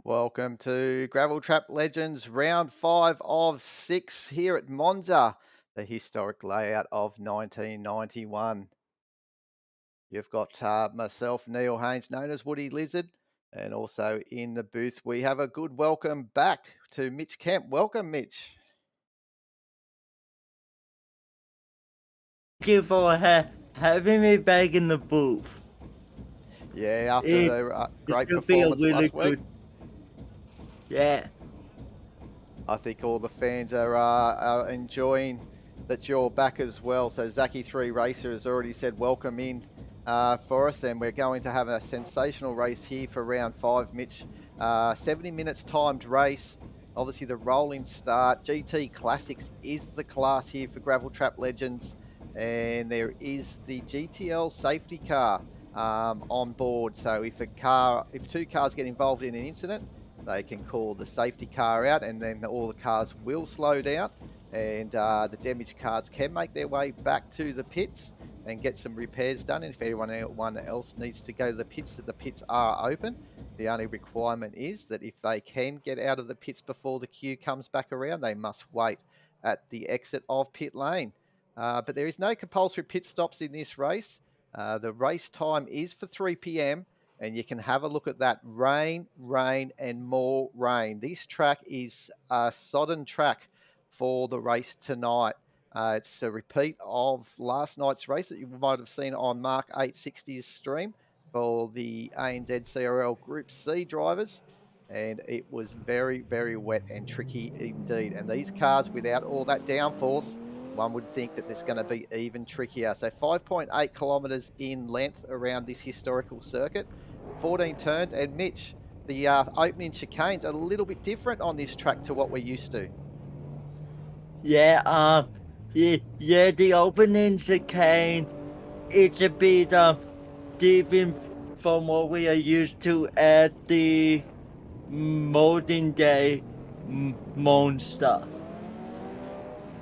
Welcome to Gravel Trap Legends round 5 of 6 here at Monza, the historic layout of 1991. You've got myself, Neil Haynes, known as Woody Lizard, and also in the booth we have a good welcome back to Mitch Kemp. Welcome, Mitch. Thank you for having me back in the booth. Yeah, after It the it great should be a performance really last week, good. Yeah, I think all the fans are enjoying that you're back as well. So Zaki3 Racer has already said welcome in for us, and we're going to have a sensational race here for round 5, Mitch. 70 minutes timed race. Obviously, the rolling start. GT Classics is the class here for Gravel Trap Legends, and there is the GTL safety car on board. So if two cars get involved in an incident, they can call the safety car out, and then all the cars will slow down, and the damaged cars can make their way back to the pits and get some repairs done. And if anyone else needs to go to the pits are open. The only requirement is that if they can get out of the pits before the queue comes back around, they must wait at the exit of pit lane. But there is no compulsory pit stops in this race. The race time is for 3 p.m. and you can have a look at that. Rain, rain, and more rain. This track is a sodden track for the race tonight. It's a repeat of last night's race that you might have seen on Mark 860's stream for the ANZ CRL Group C drivers. And it was very, very wet and tricky indeed. And these cars, without all that downforce, one would think that it's going to be even trickier. So 5.8 kilometres in length around this historical circuit, 14 turns. And Mitch, the opening chicane's a little bit different on this track to what we're used to. yeah, yeah. The opening chicane, it's a bit different from what we are used to at the modern day monster.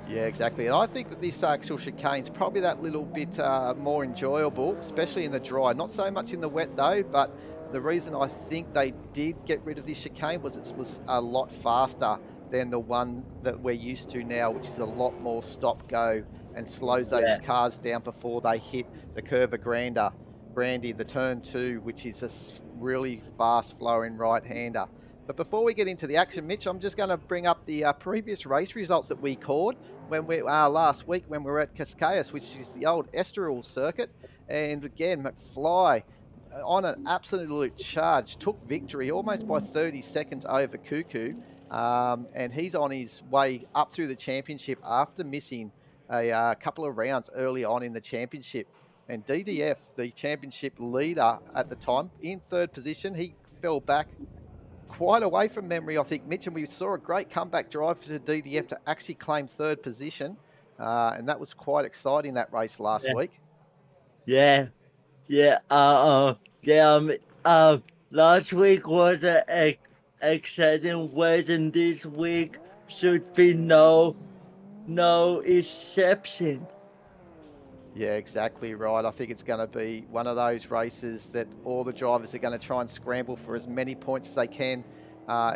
Yeah, exactly. And I think that this actual chicane's probably that little bit more enjoyable, especially in the dry. Not so much in the wet though, but the reason I think they did get rid of this chicane was it was a lot faster than the one that we're used to now, which is a lot more stop go and slows those Yeah, cars down before they hit the Curva Granda, Brandy, the turn 2, which is a really fast flowing right hander. But before we get into the action, Mitch, I'm just going to bring up the previous race results that we called when we last week when we were at Cascais, which is the old Estoril circuit. And again, McFly on an absolute charge took victory almost by 30 seconds over Cuckoo. And he's on his way up through the championship after missing a couple of rounds early on in the championship. And DDF, the championship leader at the time, in third position, he fell back quite away from memory, I think, Mitch, and we saw a great comeback drive to DDF to actually claim third position, and that was quite exciting, that race last yeah, week. yeah, yeah. Yeah. Last week was a exciting race, and this week should be no exception. Yeah, exactly right. I think it's going to be one of those races that all the drivers are going to try and scramble for as many points as they can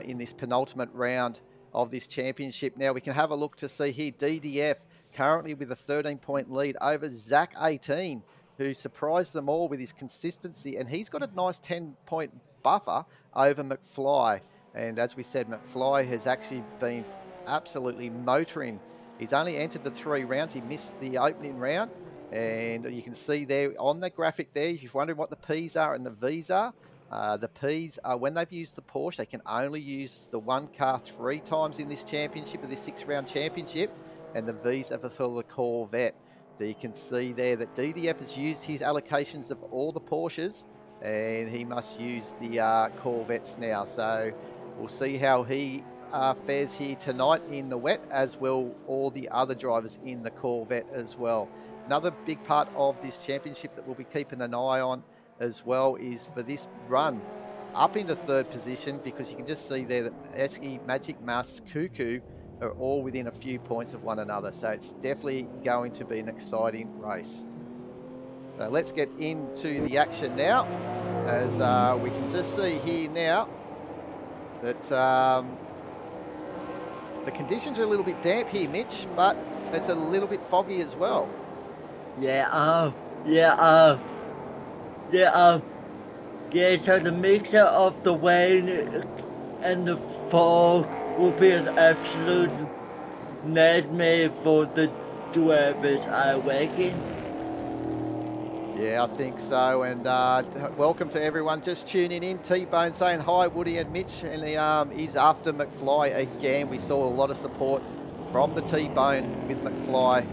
in this penultimate round of this championship. Now we can have a look to see here DDF currently with a 13-point lead over Zach 18, who surprised them all with his consistency, and he's got a nice 10-point buffer over McFly. And as we said, McFly has actually been absolutely motoring. He's only entered the 3 rounds. He missed the opening round. And you can see there on the graphic there, if you're wondering what the P's are and the V's are, the P's are when they've used the Porsche, they can only use the one car 3 times in this championship, of this 6-round championship, and the V's are for the Corvette. So you can see there that DDF has used his allocations of all the Porsches, and he must use the Corvettes now. So we'll see how he fares here tonight in the wet, as will all the other drivers in the Corvette as well. Another big part of this championship that we'll be keeping an eye on as well is for this run up into third position, because you can just see there that Esky, Magic Mask, Cuckoo are all within a few points of one another. So it's definitely going to be an exciting race. So let's get into the action now, as we can just see here now that the conditions are a little bit damp here, Mitch, but it's a little bit foggy as well. Yeah, yeah, yeah, yeah, so the mixture of the rain and the fog will be an absolute nightmare for the drivers, I reckon. Yeah, I think so. And welcome to everyone just tuning in. T-Bone saying hi, Woody and Mitch. And he's after McFly again. We saw a lot of support from the T-Bone with McFly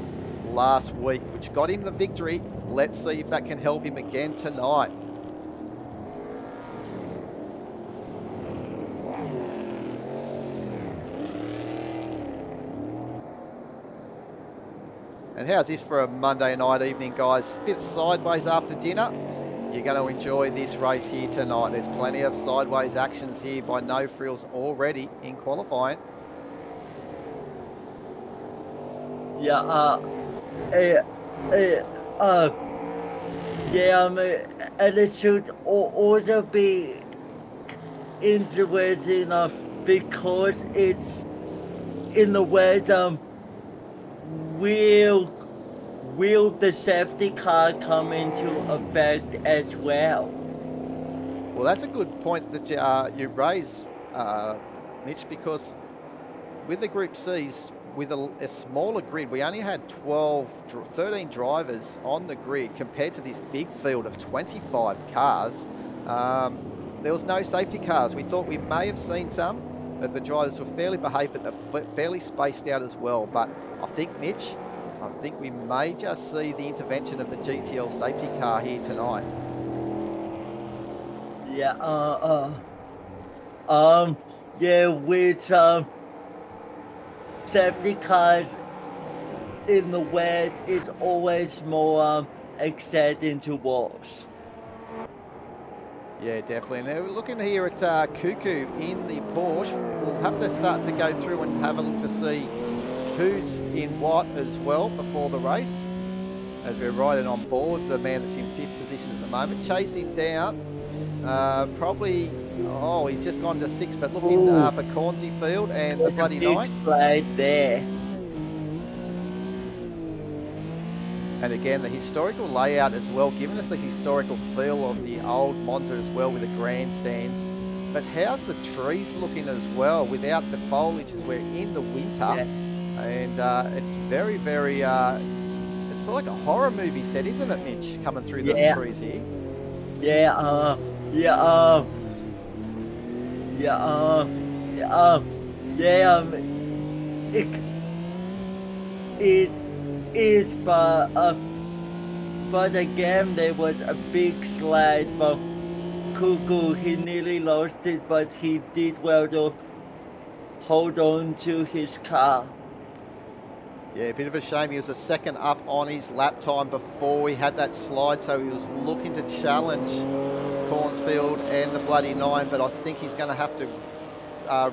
last week, which got him the victory. Let's see if that can help him again tonight. And how's this for a Monday night evening, guys? Bit sideways after dinner. You're going to enjoy this race here tonight. There's plenty of sideways actions here by No Frills already in qualifying. Yeah, and it should also be interesting because it's in the way will the safety car come into effect as well? Well, that's a good point that you raise, Mitch, because with the Group C's, with a smaller grid, we only had 13 drivers on the grid compared to this big field of 25 cars. There was no safety cars. We thought we may have seen some, but the drivers were fairly behaved, but they're fairly spaced out as well. But I think, Mitch, we may just see the intervention of the GTL safety car here tonight. Yeah, yeah, with safety cars in the wet is always more exciting to watch. Yeah, definitely. Now, we're looking here at Cuckoo in the Porsche. We'll have to start to go through and have a look to see who's in what as well before the race, as we're riding on board the man that's in 5th position at the moment. Chasing down, probably, oh, he's just gone to 6th, but looking for Cornsey Field and the bloody 9. Right there. And again, the historical layout as well, giving us the historical feel of the old Monza as well with the grandstands. But how's the trees looking as well without the foliage as we're in the winter? Yeah. And it's very, very, it's sort of like a horror movie set, isn't it, Mitch, coming through the trees here? Yeah, it is, but again, there was a big slide from Cuckoo. He nearly lost it, but he did well to hold on to his car. Yeah, a bit of a shame. He was a second up on his lap time before he had that slide, so he was looking to challenge Cornsfield and the bloody 9, but I think he's going to have to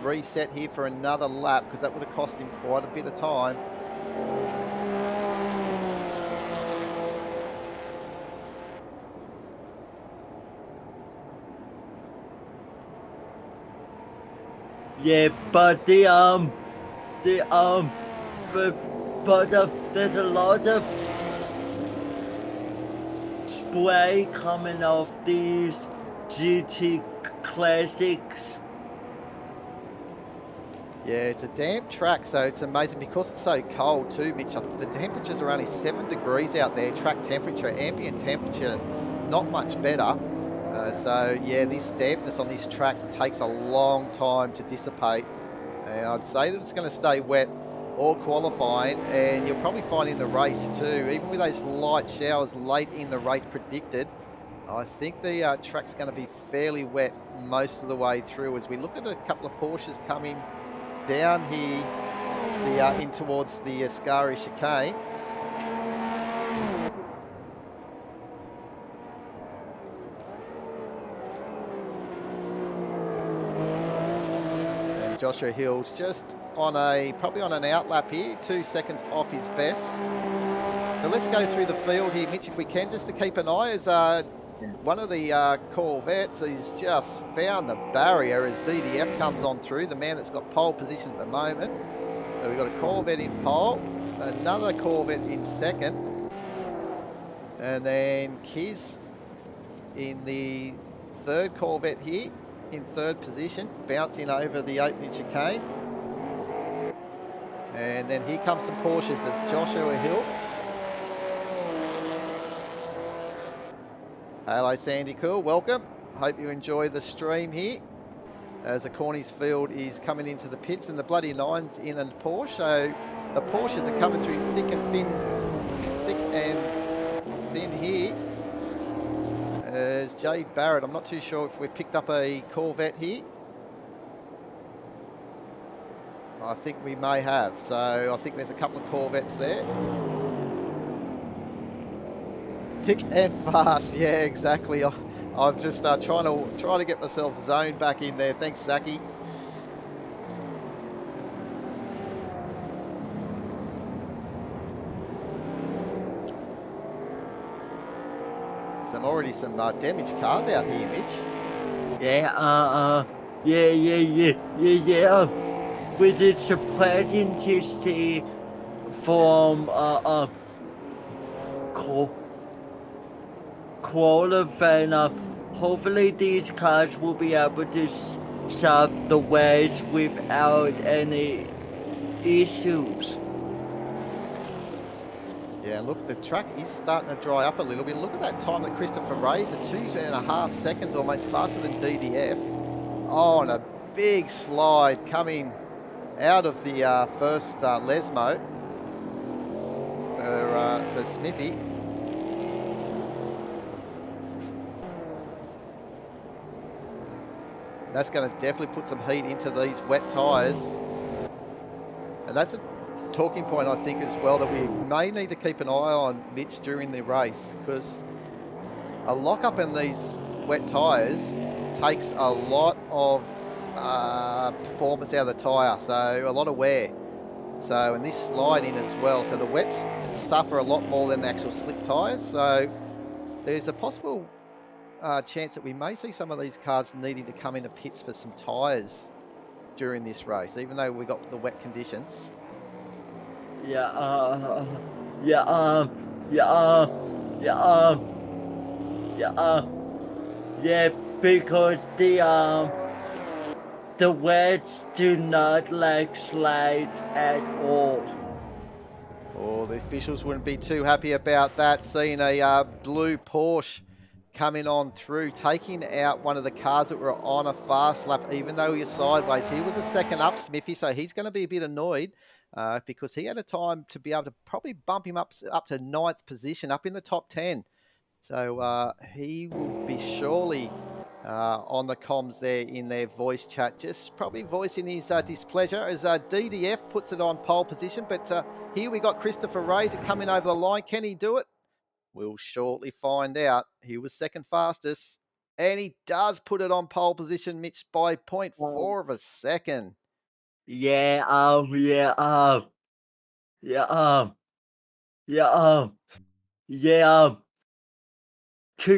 reset here for another lap because that would have cost him quite a bit of time. Yeah, but there's a lot of spray coming off these GT Classics. Yeah, it's a damp track, so it's amazing because it's so cold too, Mitch. The temperatures are only 7 degrees out there, track temperature, ambient temperature, not much better. So yeah, this dampness on this track takes a long time to dissipate. And I'd say that it's going to stay wet all qualifying, and you'll probably find in the race too, even with those light showers late in the race predicted, I think the track's going to be fairly wet most of the way through as we look at a couple of Porsches coming down here in towards the Ascari chicane. And Joshua Hill's just on probably on an outlap here, 2 seconds off his best. So let's go through the field here, Mitch, if we can, just to keep an eye as one of the Corvettes, he's just found the barrier as DDF comes on through, the man that's got pole position at the moment. So we've got a Corvette in pole, another Corvette in second, and then Kiz in the third Corvette here, in third position, bouncing over the opening chicane. And then here comes some Porsches of Joshua Hill. Hello, Sandy Cool. Welcome. Hope you enjoy the stream here as the Cornies field is coming into the pits and the bloody nines in a Porsche. So the Porsches are coming through thick and thin here. As Jay Barrett, I'm not too sure if we picked up a Corvette here. I think we may have. So I think there's a couple of Corvettes there. Thick and fast, yeah, exactly. I'm just trying to get myself zoned back in there. Thanks, Zaki. Already some damaged cars out here, Mitch. Yeah, Which is surprising to see from qualifying up. Hopefully these cars will be able to stop the wedge without any issues. Yeah, look, the track is starting to dry up a little bit. Look at that time that Christopher Ray's at 2.5 seconds, almost faster than DDF. Oh, and a big slide coming out of the first Lesmo for Smithy. That's going to definitely put some heat into these wet tyres. And that's a talking point, I think, as well, that we may need to keep an eye on, Mitch, during the race, because a lock-up in these wet tyres takes a lot of performance out of the tyre, so a lot of wear. So, and this sliding as well, so the wets suffer a lot more than the actual slick tyres, so there's a possible chance that we may see some of these cars needing to come into pits for some tyres during this race, even though we got the wet conditions. Yeah, because the wets do not like slides at all. Oh, the officials wouldn't be too happy about that, seeing a blue Porsche coming on through, taking out one of the cars that were on a fast lap, even though he was sideways. He was a second up, Smithy, so he's going to be a bit annoyed because he had a time to be able to probably bump him up to 9th position, up in the top 10. So he will be surely on the comms there in their voice chat, just probably voicing his displeasure as DDF puts it on pole position. But here we got Christopher Razor coming over the line. Can he do it? We'll shortly find out. He was second fastest, and he does put it on pole position, Mitch, by 0.4 of a second. To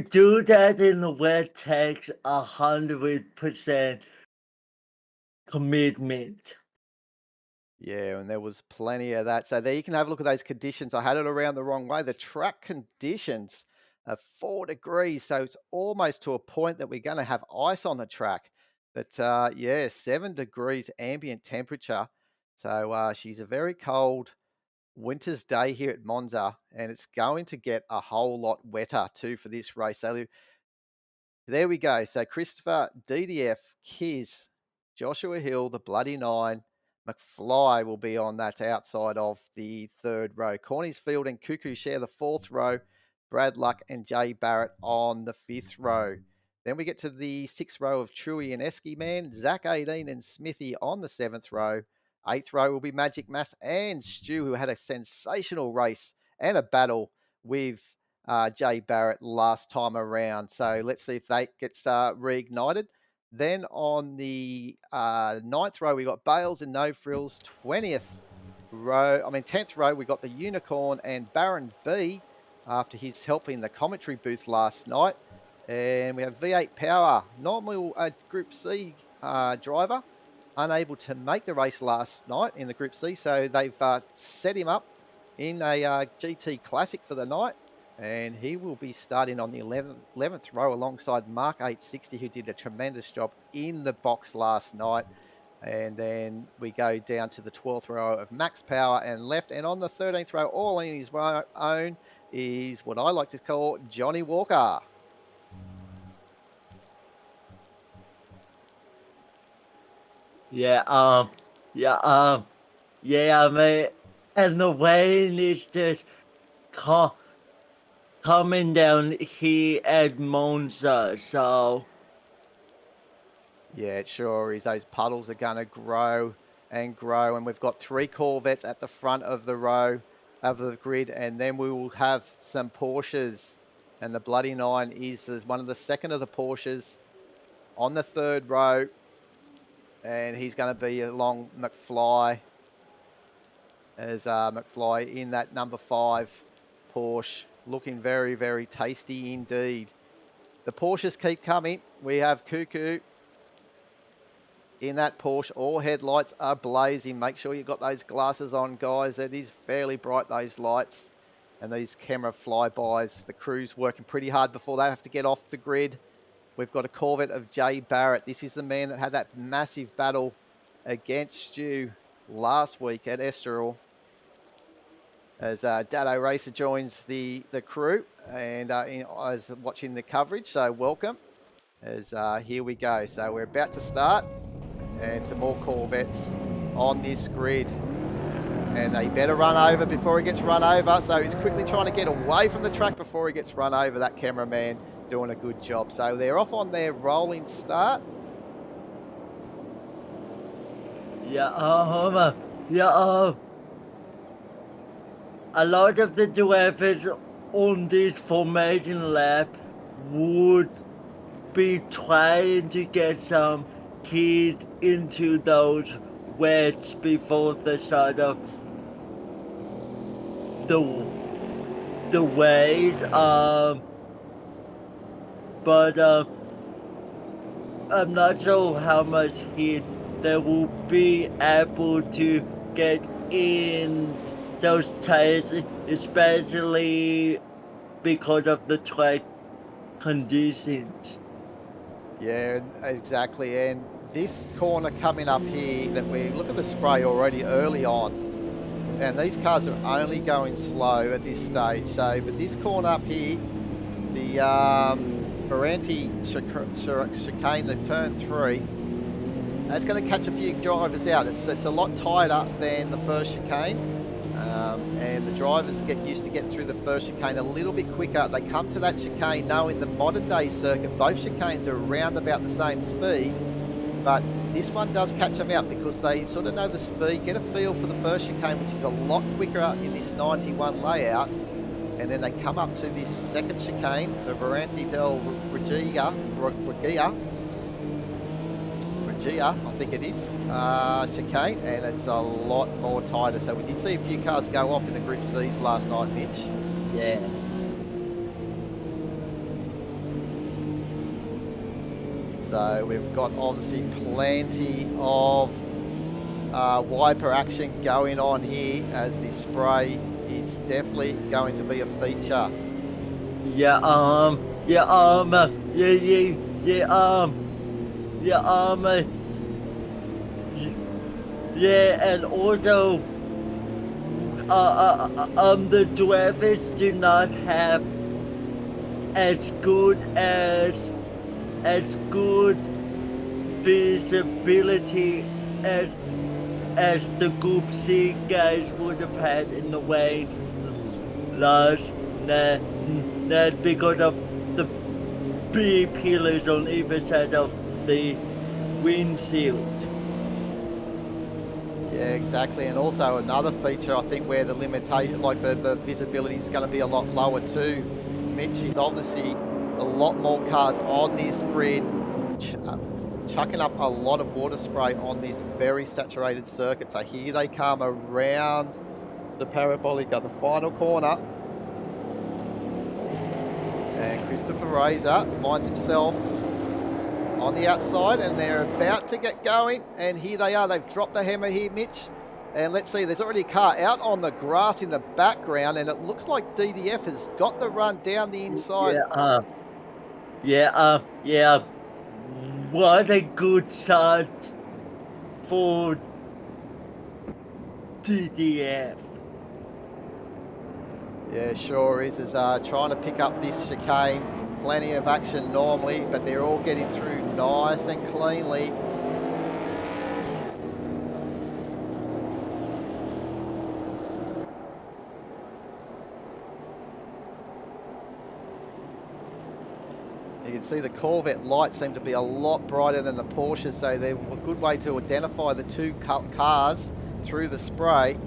do that in the wet takes 100% commitment. Yeah, and there was plenty of that. So there you can have a look at those conditions. I had it around the wrong way. The track conditions are 4 degrees, so it's almost to a point that we're going to have ice on the track. But yeah, 7 degrees ambient temperature. So she's a very cold winter's day here at Monza, and it's going to get a whole lot wetter too for this race. So there we go. So Christopher, DDF, Kiz, Joshua Hill, the Bloody Nine, McFly will be on that outside of the third row. Corniesfield and Cuckoo share the fourth row. Brad Luck and Jay Barrett on the fifth row. Then we get to the sixth row of Chewy and Esky Man, Zach 18 and Smithy on the seventh row. Eighth row will be Magic Mass and Stu, who had a sensational race and a battle with Jay Barrett last time around. So let's see if that gets reignited. Then on the ninth row, we got Bales and No Frills. 10th row, we got the Unicorn and Baron B after his help in the commentary booth last night. And we have V8 Power, normally a Group C driver, unable to make the race last night in the Group C. So they've set him up in a GT Classic for the night. And he will be starting on the 11th row alongside Mark 860, who did a tremendous job in the box last night. And then we go down to the 12th row of Max Power and left. And on the 13th row, all in his own, is what I like to call Johnny Walker. Yeah, mate. And the rain is just coming down here at Monza, so. Yeah, it sure is. Those puddles are going to grow and grow. And we've got 3 Corvettes at the front of the row of the grid. And then we will have some Porsches. And the Bloody Nine is one of the second of the Porsches on the 3rd row. And he's going to be along McFly. As McFly in that number 5 Porsche. Looking very, very tasty indeed. The Porsches keep coming. We have Cuckoo in that Porsche. All headlights are blazing. Make sure you've got those glasses on, guys. It is fairly bright, those lights. And these camera flybys. The crew's working pretty hard before they have to get off the grid. We've got a Corvette of Jay Barrett. This is the man that had that massive battle against Stu last week at Estoril. As Dado Racer joins the crew and is watching the coverage. So welcome. As here we go. So we're about to start. And some more Corvettes on this grid. And they better run over before he gets run over. So he's quickly trying to get away from the track before he gets run over. That cameraman doing a good job. So they're off on their rolling start. A lot of the drivers on this formation lap would be trying to get some heat into those wets before the start of the race. But I'm not sure how much heat they will be able to get in those tires, especially because of the track conditions. Yeah, exactly. And this corner coming up here, that we look at the spray already early on, and these cars are only going slow at this stage. So, but this corner up here, the Ferranti chicane, the turn 3, that's going to catch a few drivers out. It's a lot tighter than the first chicane. And the drivers get used to getting through the first chicane a little bit quicker. They come to that chicane knowing the modern day circuit, both chicanes are around about the same speed, but this one does catch them out because they sort of know the speed, get a feel for the first chicane, which is a lot quicker in this 91 layout. And then they come up to this second chicane, the Verante del Regia, I think it is, chicane, and it's a lot more tighter. So we did see a few cars go off in the Group C's last night, Mitch. Yeah. So we've got obviously plenty of wiper action going on here, as this spray is definitely going to be a feature. And also, the drivers do not have as good visibility as the Group C guys would have had in the rain last night because of the big pillars on either side of the windshield. Yeah, exactly. And also another feature, I think, where the limitation, like the visibility is going to be a lot lower too, Mitch, is obviously a lot more cars on this grid chucking up a lot of water spray on this very saturated circuit. So here they come around the parabolic of the final corner. And Christopher Razor finds himself on the outside, and they're about to get going. And here they are. They've dropped the hammer here, Mitch. And let's see, there's already a car out on the grass in the background, and it looks like DDF has got the run down the inside. Yeah. What a good shot for DDF. Yeah, sure is. Is trying to pick up this chicane. Plenty of action normally, but they're all getting through nice and cleanly. You can see the Corvette lights seem to be a lot brighter than the Porsche, so they're a good way to identify the two cars through the spray.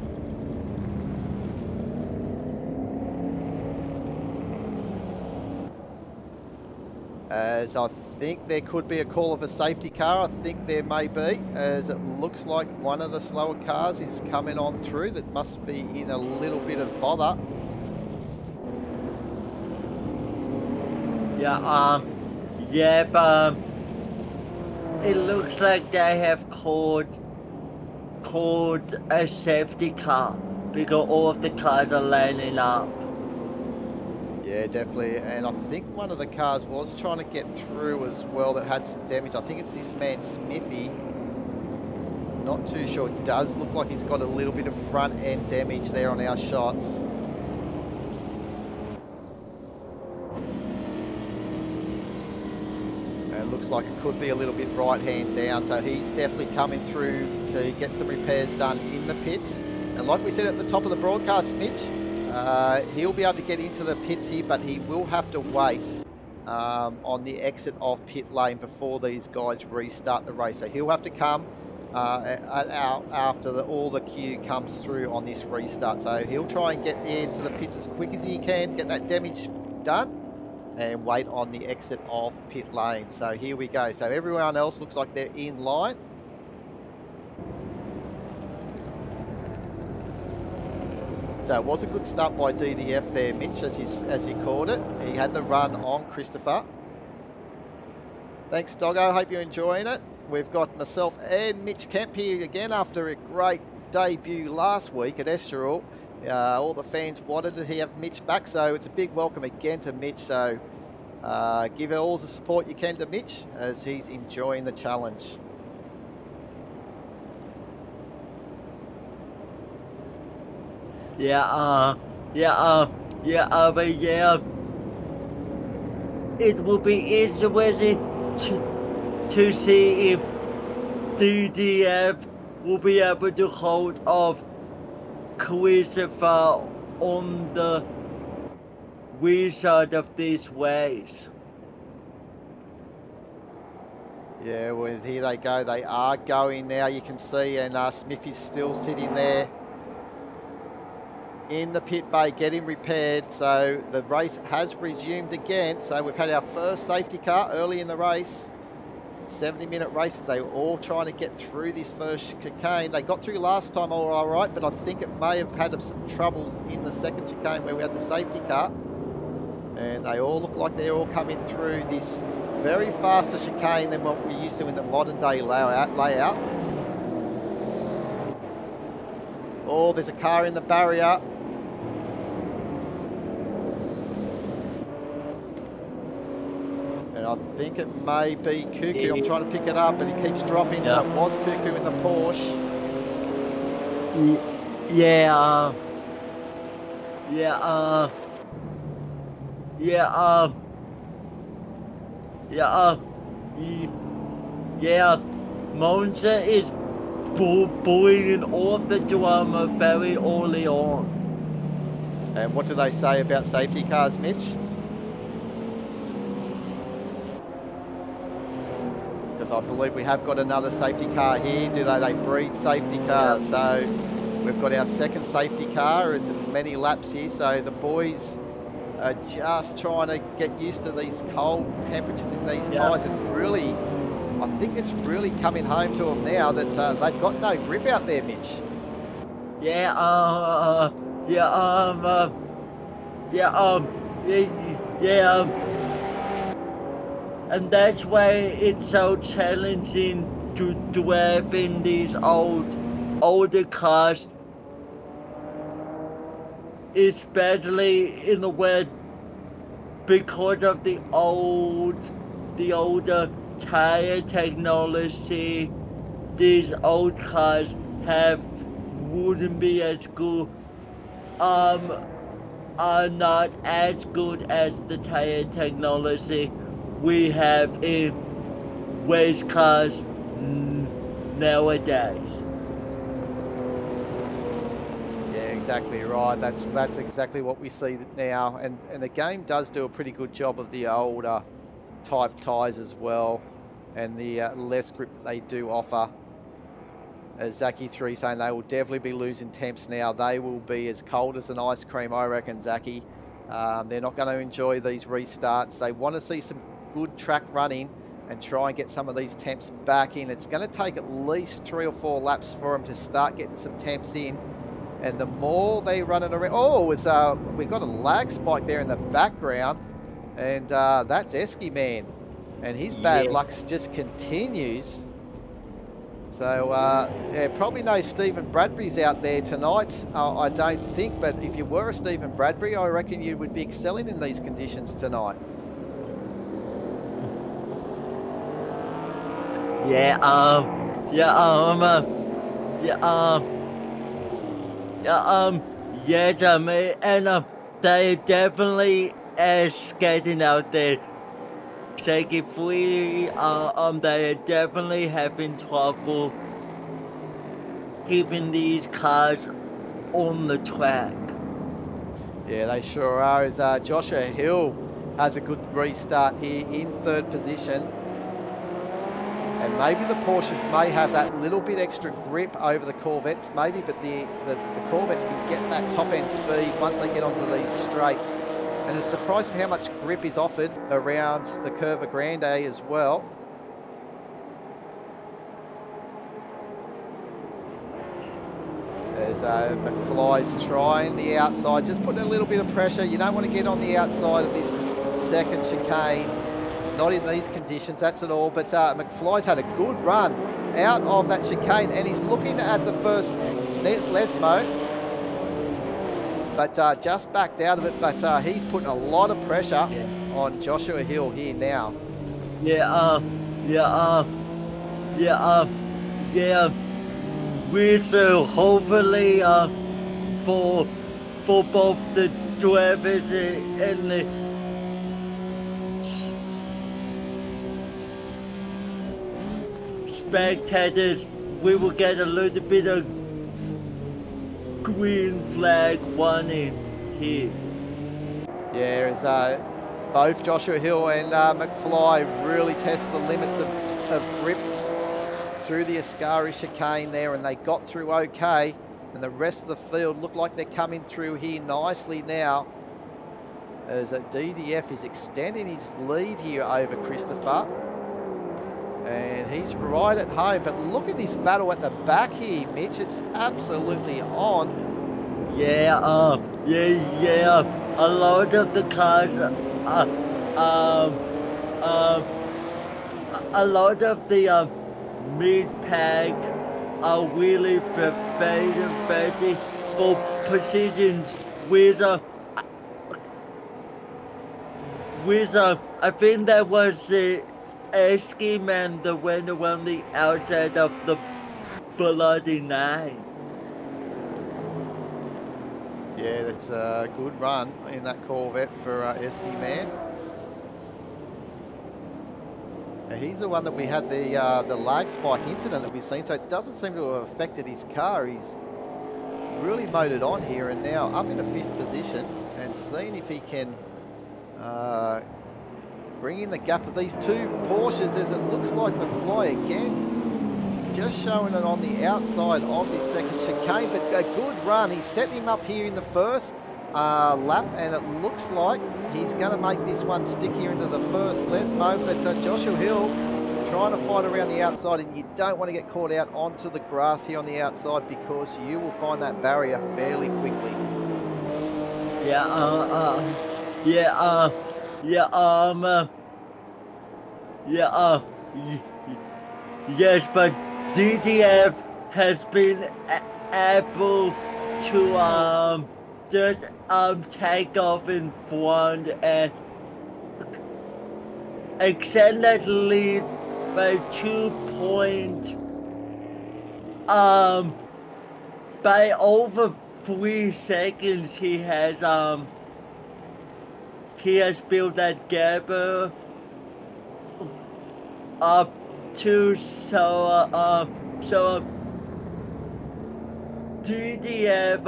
As I think there could be a call of a safety car. I think there may be, as it looks like one of the slower cars is coming on through. That must be in a little bit of bother. But it looks like they have called a safety car because all of the cars are lining up. Yeah, definitely. And I think one of the cars was trying to get through as well that had some damage. I think it's this man Smithy. Not too sure. It does look like he's got a little bit of front end damage there on our shots. And it looks like it could be a little bit right hand down. So he's definitely coming through to get some repairs done in the pits. And like we said at the top of the broadcast, Mitch, he'll be able to get into the pits here, but he will have to wait on the exit of pit lane before these guys restart the race. So he'll have to come out after all the queue comes through on this restart. So he'll try and get into the pits as quick as he can, get that damage done, and wait on the exit of pit lane. So here we go. So everyone else looks like they're in line. So it was a good start by DDF there, Mitch, as he called it. He had the run on Christopher. Thanks, Doggo. Hope you're enjoying it. We've got myself and Mitch Kemp here again after a great debut last week at Estoril. All the fans wanted to have Mitch back, so it's a big welcome again to Mitch. So give all the support you can to Mitch as he's enjoying the challenge. It will be interesting to see if DDF will be able to hold off Christopher on the result of this race. Yeah, well, here they go. They are going now, you can see, and Smithy's still sitting there in the pit bay getting repaired. So the race has resumed again. So we've had our first safety car early in the race. 70-minute races. They were all trying to get through this first chicane. They got through last time all right, but I think it may have had some troubles in the second chicane where we had the safety car. And they all look like they're all coming through this very faster chicane than what we're used to in the modern day layout. Oh, there's a car in the barrier. And I think it may be Cuckoo. I'm trying to pick it up, but he keeps dropping. So it was Cuckoo in the Porsche. Monza is bringing all the drama very early on. And what do they say about safety cars, Mitch? Because I believe we have got another safety car here. Do they breed safety cars? So we've got our second safety car. There's as many laps here. So the boys are just trying to get used to these cold temperatures in these tyres, and really, I think it's really coming home to them now that they've got no grip out there, Mitch. yeah, and that's why it's so challenging to drive in these older cars, especially in the wet because of the older tire technology. These old cars have wouldn't be as good, um, are not as good as the tire technology we have in race cars nowadays. Yeah, exactly right. That's exactly what we see now, and the game does do a pretty good job of the older type tyres as well, and the less grip that they do offer. As Zaki3 saying they will definitely be losing temps now. They will be as cold as an ice cream, I reckon, Zaki. They're not going to enjoy these restarts. They want to see some good track running and try and get some of these temps back in. It's going to take at least 3 or 4 laps for them to start getting some temps in. And the more they run it around... Oh, we've got a lag spike there in the background. And that's Esky Man. And his bad luck just continues. So, yeah, probably no Stephen Bradbury's out there tonight, I don't think. But if you were a Stephen Bradbury, I reckon you would be excelling in these conditions tonight. Yeah, Jamie, and they definitely is getting out there. Shaky free, they are definitely having trouble keeping these cars on the track. Yeah, they sure are. As Joshua Hill has a good restart here in 3rd position. And maybe the Porsches may have that little bit extra grip over the Corvettes, maybe, but the Corvettes can get that top end speed once they get onto these straights. And it's surprising how much grip is offered around the Curva Grande as well. As McFly's trying the outside, just putting a little bit of pressure. You don't want to get on the outside of this second chicane. Not in these conditions, that's it all. But McFly's had a good run out of that chicane, and he's looking at the first Lesmo, but just backed out of it. But he's putting a lot of pressure on Joshua Hill here now. Which hopefully for both the drivers and the spectators, we will get a little bit of green flag warning here. Yeah, as both Joshua Hill and McFly really test the limits of grip through the Ascari chicane there, and they got through okay, and the rest of the field look like they're coming through here nicely now, as DDF is extending his lead here over Christopher, and he's right at home. But look at this battle at the back here, Mitch. It's absolutely on. A lot of the cars, a lot of the mid-pack are really fighting for positions with I think that was Esky Man that went around the outside of the Bloody Nine. Yeah, that's a good run in that Corvette for Esky Man. Now, he's the one that we had the lag spike incident that we've seen, so it doesn't seem to have affected his car. He's really motored on here and now up in a 5th position, and seeing if he can bring in the gap of these two Porsches, as it looks like McFly again, just showing it on the outside of this second chicane. But a good run. He's setting him up here in the first lap, and it looks like he's going to make this one stick here into the first Lesmo. But Joshua Hill trying to fight around the outside, and you don't want to get caught out onto the grass here on the outside, because you will find that barrier fairly quickly. yeah, yeah, y- yes, but DDF has been able to just take off in front and extend that lead by 2 point by over 3 seconds. He has built that gap up to so DDF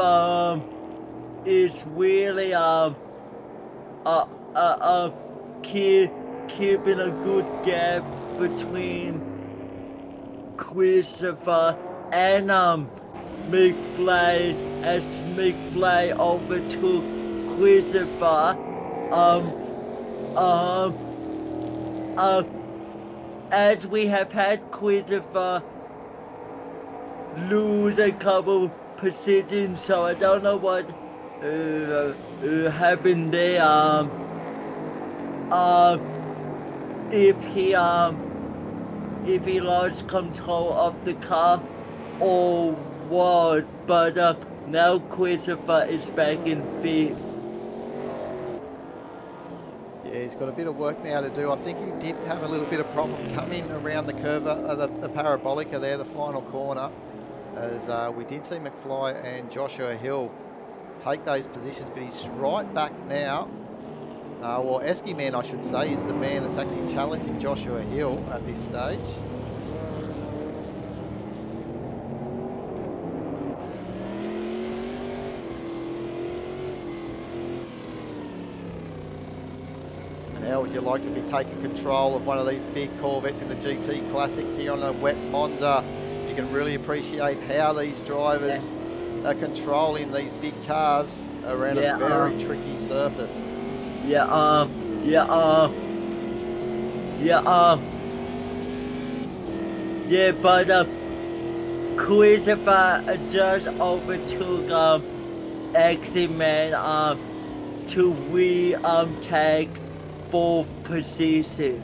is really uh uh uh keep, keeping a good gap between Christopher and McFly, as McFly overtook Christopher um um as we have had Christopher lose a couple positions, so I don't know what happened there. Uh, if he lost control of the car or what, but now Christopher is back in fifth. Yeah, he's got a bit of work now to do. I think he did have a little bit of problem coming around the curve, the parabolica there, the final corner, as we did see McFly and Joshua Hill take those positions, but he's right back now. Well, Esky Man, I should say, is the man that's actually challenging Joshua Hill at this stage. How would you like to be taking control of one of these big Corvettes in the GT Classics here on a wet Monza? You can really appreciate how these drivers are controlling these big cars around a very tricky surface. Yeah, but Christopher just overtook X-Man to take fourth position.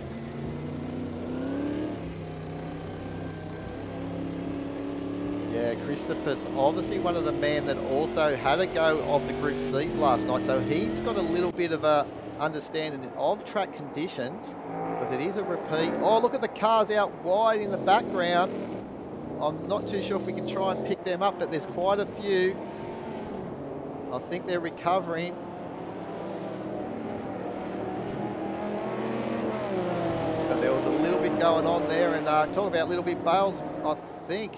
Yeah, Christopher's obviously one of the men that also had a go of the Group C's last night, so he's got a little bit of a understanding of track conditions, because it is a repeat. Oh, look at the cars out wide in the background. I'm not too sure if we can try and pick them up, but there's quite a few. I think they're recovering. But there was a little bit going on there, and talk about Little Bit Bales, I think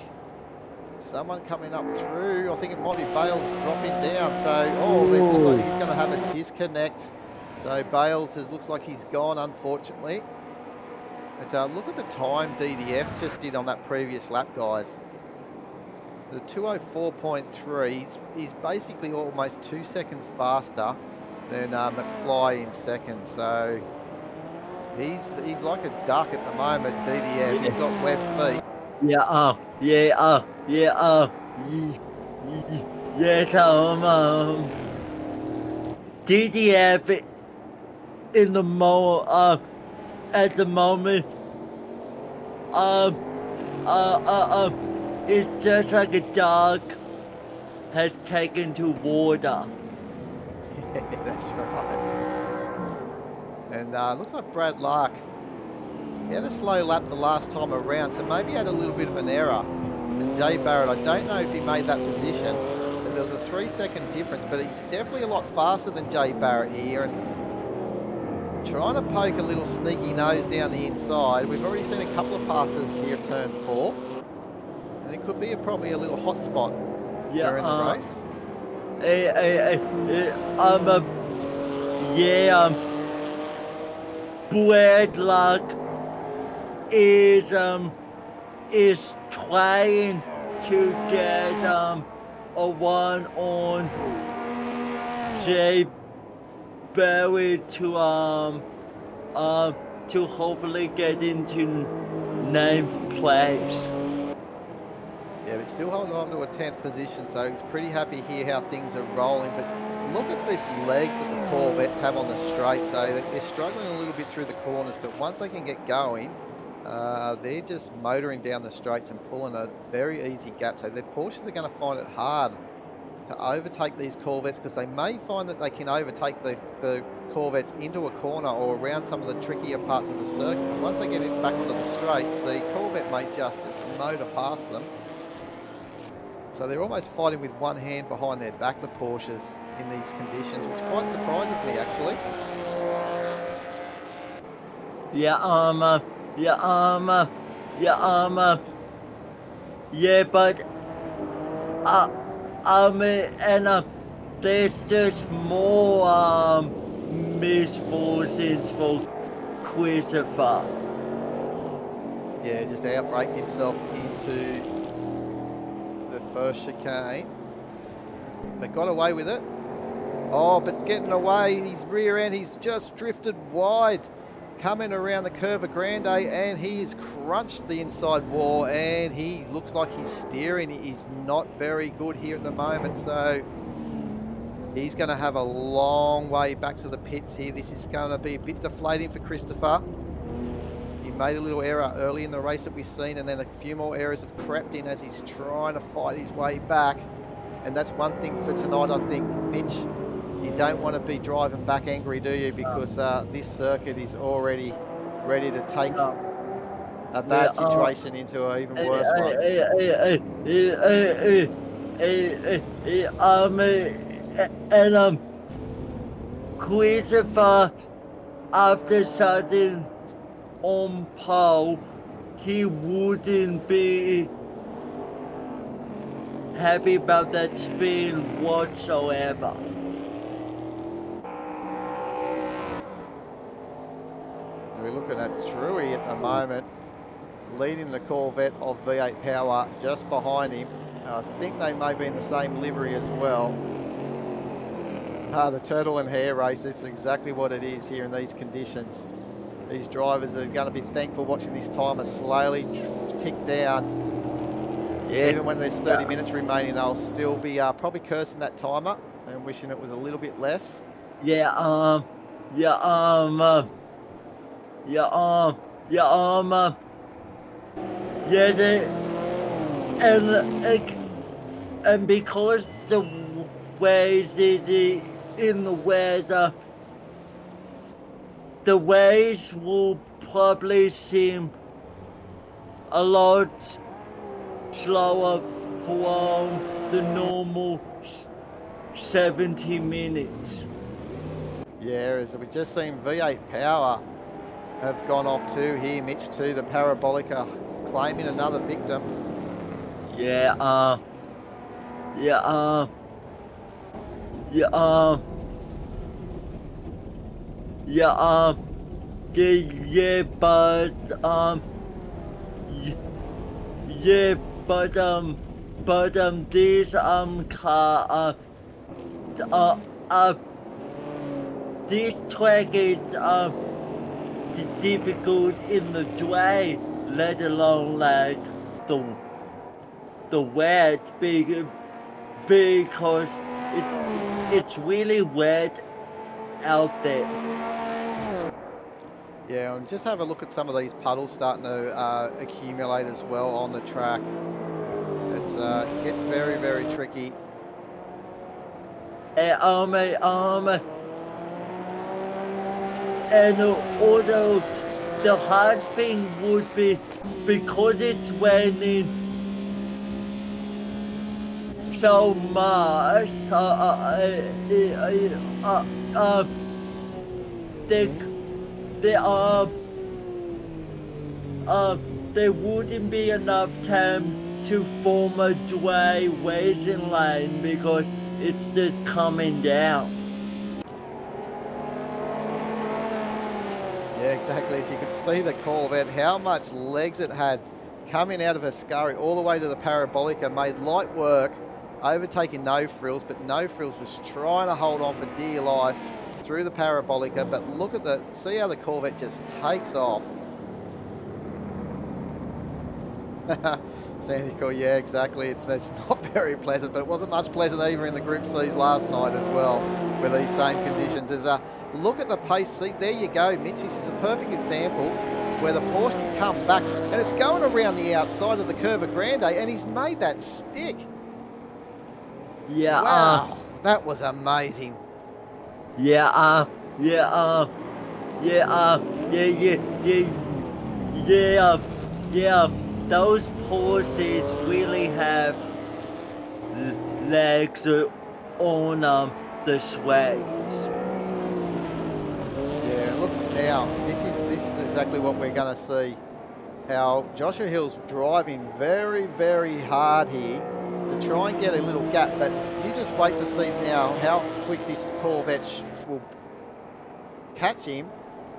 someone coming up through. I think it might be Bales dropping down. So, oh, this looks like he's going to have a disconnect. So Bales looks like he's gone, unfortunately. But look at the time DDF just did on that previous lap, guys. The 2:04.3, he's basically almost 2 seconds faster than McFly in second. So he's like a duck at the moment, DDF. He's got webbed feet. DDF in the at the moment, it's just like a dog has taken to water. That's right. And looks like Brad Lark, he had a slow lap the last time around, so maybe he had a little bit of an error. And Jay Barrett, I don't know if he made that position. And there was a 3-second difference, but he's definitely a lot faster than Jay Barrett here. And trying to poke a little sneaky nose down the inside. We've already seen a couple of passes here at turn 4. And it could be probably a little hot spot during the race. Brad Luck is trying to get a one on Jay Barrett to hopefully get into 9th place. Yeah, but still holding on to a 10th position, so he's pretty happy here how things are rolling. But look at the legs that the Corvettes have on the straight. So they're struggling a little bit through the corners, but once they can get going, they're just motoring down the straights and pulling a very easy gap. So the Porsches are going to find it hard to overtake these Corvettes, because they may find that they can overtake the Corvettes into a corner or around some of the trickier parts of the circuit. But once they get it back onto the straights, the Corvette may just motor past them. So they're almost fighting with one hand behind their back, the Porsches, in these conditions, which quite surprises me, actually. Yeah, but and there's just more misfortunes for Christopher. Yeah, just outbraked himself into the first chicane, but got away with it. Oh, but getting away, his rear end, he's just drifted wide, coming around the Curva Grande, and he's crunched the inside wall, and he looks like he's steering. He's not very good here at the moment, so he's going to have a long way back to the pits here. This is going to be a bit deflating for Christopher. He made a little error early in the race that we've seen, and then a few more errors have crept in as he's trying to fight his way back. And that's one thing for tonight, I think, Mitch. You don't want to be driving back angry, do you? Because this circuit is already ready to take a bad situation into an even worse one. Christopher, after starting on pole, he wouldn't be happy about that speed whatsoever. We're looking at Truey at the moment, leading the Corvette of V8 Power just behind him. I think they may be in the same livery as well. The turtle and hare race, this is exactly what it is here in these conditions. These drivers are going to be thankful watching this timer slowly tick down. Yeah. Even when there's 30 minutes remaining, they'll still be probably cursing that timer and wishing it was a little bit less. And because the waves is in the weather, the waves will probably seem a lot slower from the normal 70 minutes. Yeah, as we've just seen V8 Power have gone off too here, Mitch, too. The Parabolica claiming another victim. But these car this track is difficult in the dry, let alone like the wet, because it's really wet out there. Yeah, and just have a look at some of these puddles starting to accumulate as well on the track. It gets very, very tricky. And although the hard thing would be, because it's raining so much, there wouldn't be enough time to form a dry racing line because it's just coming down. Yeah, exactly. As you can see the Corvette, how much legs it had coming out of Ascari all the way to the Parabolica, made light work, overtaking No Frills, but No Frills was trying to hold on for dear life through the Parabolica. But look at see how the Corvette just takes off. Sandy Court, yeah, exactly. It's not very pleasant, but it wasn't much pleasant either in the Group C's last night as well, with these same conditions. There's a look at the pace. See, there you go, Mitch. This is a perfect example where the Porsche can come back, and it's going around the outside of the Curva Grande, and he's made that stick. Yeah. Wow, that was amazing. Yeah. Yeah. Yeah. Yeah. Those Porsches really have legs on the sweats. Yeah, look now. This is exactly what we're going to see. How Joshua Hill's driving very, very hard here to try and get a little gap. But you just wait to see now how quick this Corvette will catch him.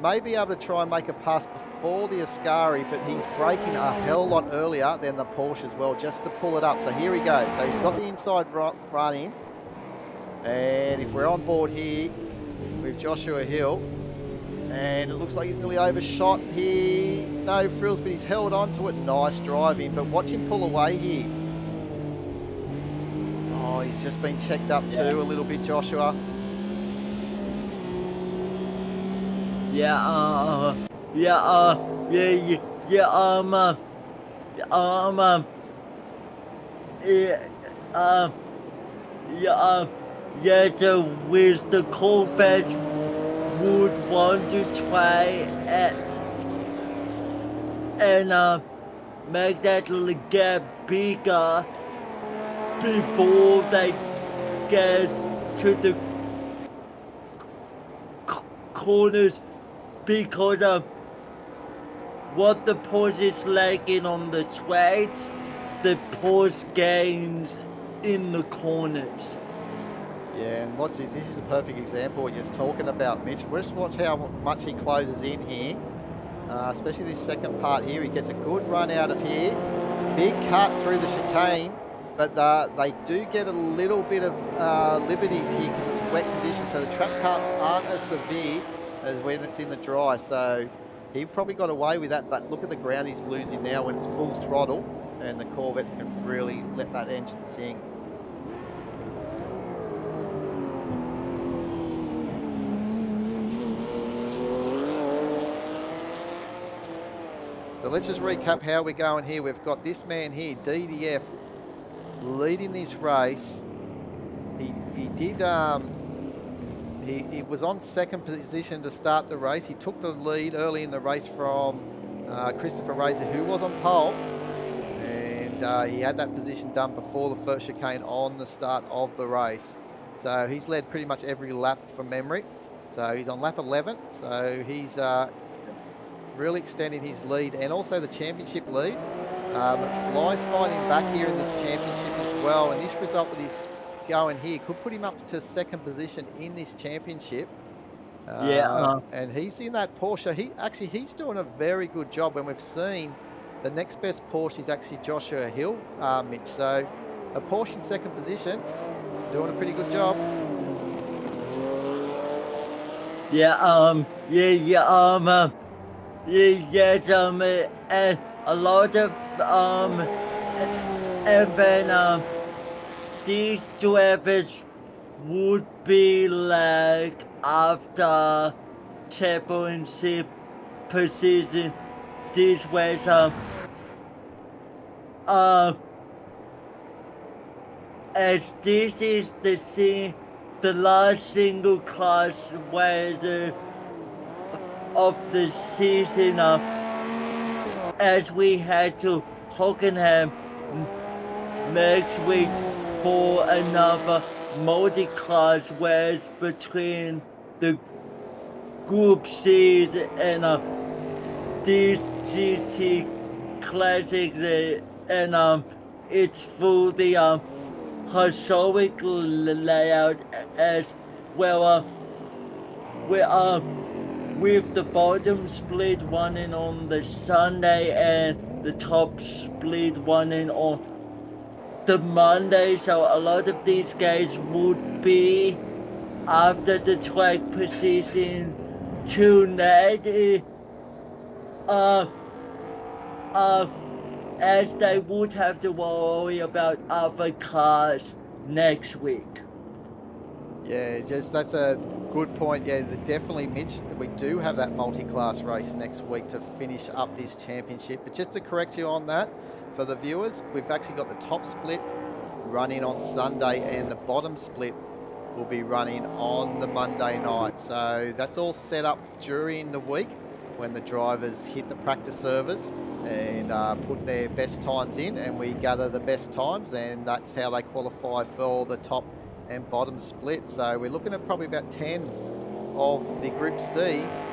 May be able to try and make a pass before the Ascari, but he's braking a hell lot earlier than the Porsche as well, just to pull it up. So here he goes. So he's got the inside run in. And if we're on board here with Joshua Hill, and it looks like he's nearly overshot here. No frills, but he's held on to it. Nice driving, but watch him pull away here. Oh, he's just been checked up too a little bit, Joshua. Yeah, so with the Corvette would want to try and make that little gap bigger before they get to the corners, because what the Porsche is lacking on the straights, the Porsche gains in the corners. Yeah, and watch this. This is a perfect example what you're talking about, Mitch. Just watch how much he closes in here, especially this second part here. He gets a good run out of here. Big cut through the chicane, but they do get a little bit of liberties here because it's wet conditions, so the track cuts aren't as severe as when it's in the dry. So he probably got away with that, but look at the ground he's losing now when it's full throttle, and the Corvettes can really let that engine sing. So let's just recap how we're going here. We've got this man here, DDF, leading this race. He was on second position to start the race. He took the lead early in the race from Christopher Razor, who was on pole. And he had that position done before the first chicane on the start of the race. So he's led pretty much every lap from memory. So he's on lap 11. So he's really extending his lead and also the championship lead. Fly's fighting back here in this championship as well, and this result with his going here could put him up to second position in this championship. And he's in that Porsche. He's doing a very good job. When we've seen the next best Porsche is actually Joshua Hill, Mitch. So a Porsche in second position, doing a pretty good job. And a lot of and then these drivers would be like after championship position. This was as this is the last single class race of the season, as we head to Hockenheim next week for another multi-class race between the Group C's and these GT Classics, and it's through the historic layout as well. With the bottom split running on the Sunday and the top split running on the Monday, so a lot of these guys would be after the track position tonight. as they would have to worry about other cars next week. Yeah, just that's a good point. Yeah, definitely, Mitch. We do have that multi-class race next week to finish up this championship. But just to correct you on that, for the viewers, we've actually got the top split running on Sunday, and the bottom split will be running on the Monday night. So that's all set up during the week when the drivers hit the practice service and put their best times in, and we gather the best times, and that's how they qualify for all the top and bottom split. So we're looking at probably about 10 of the Group C's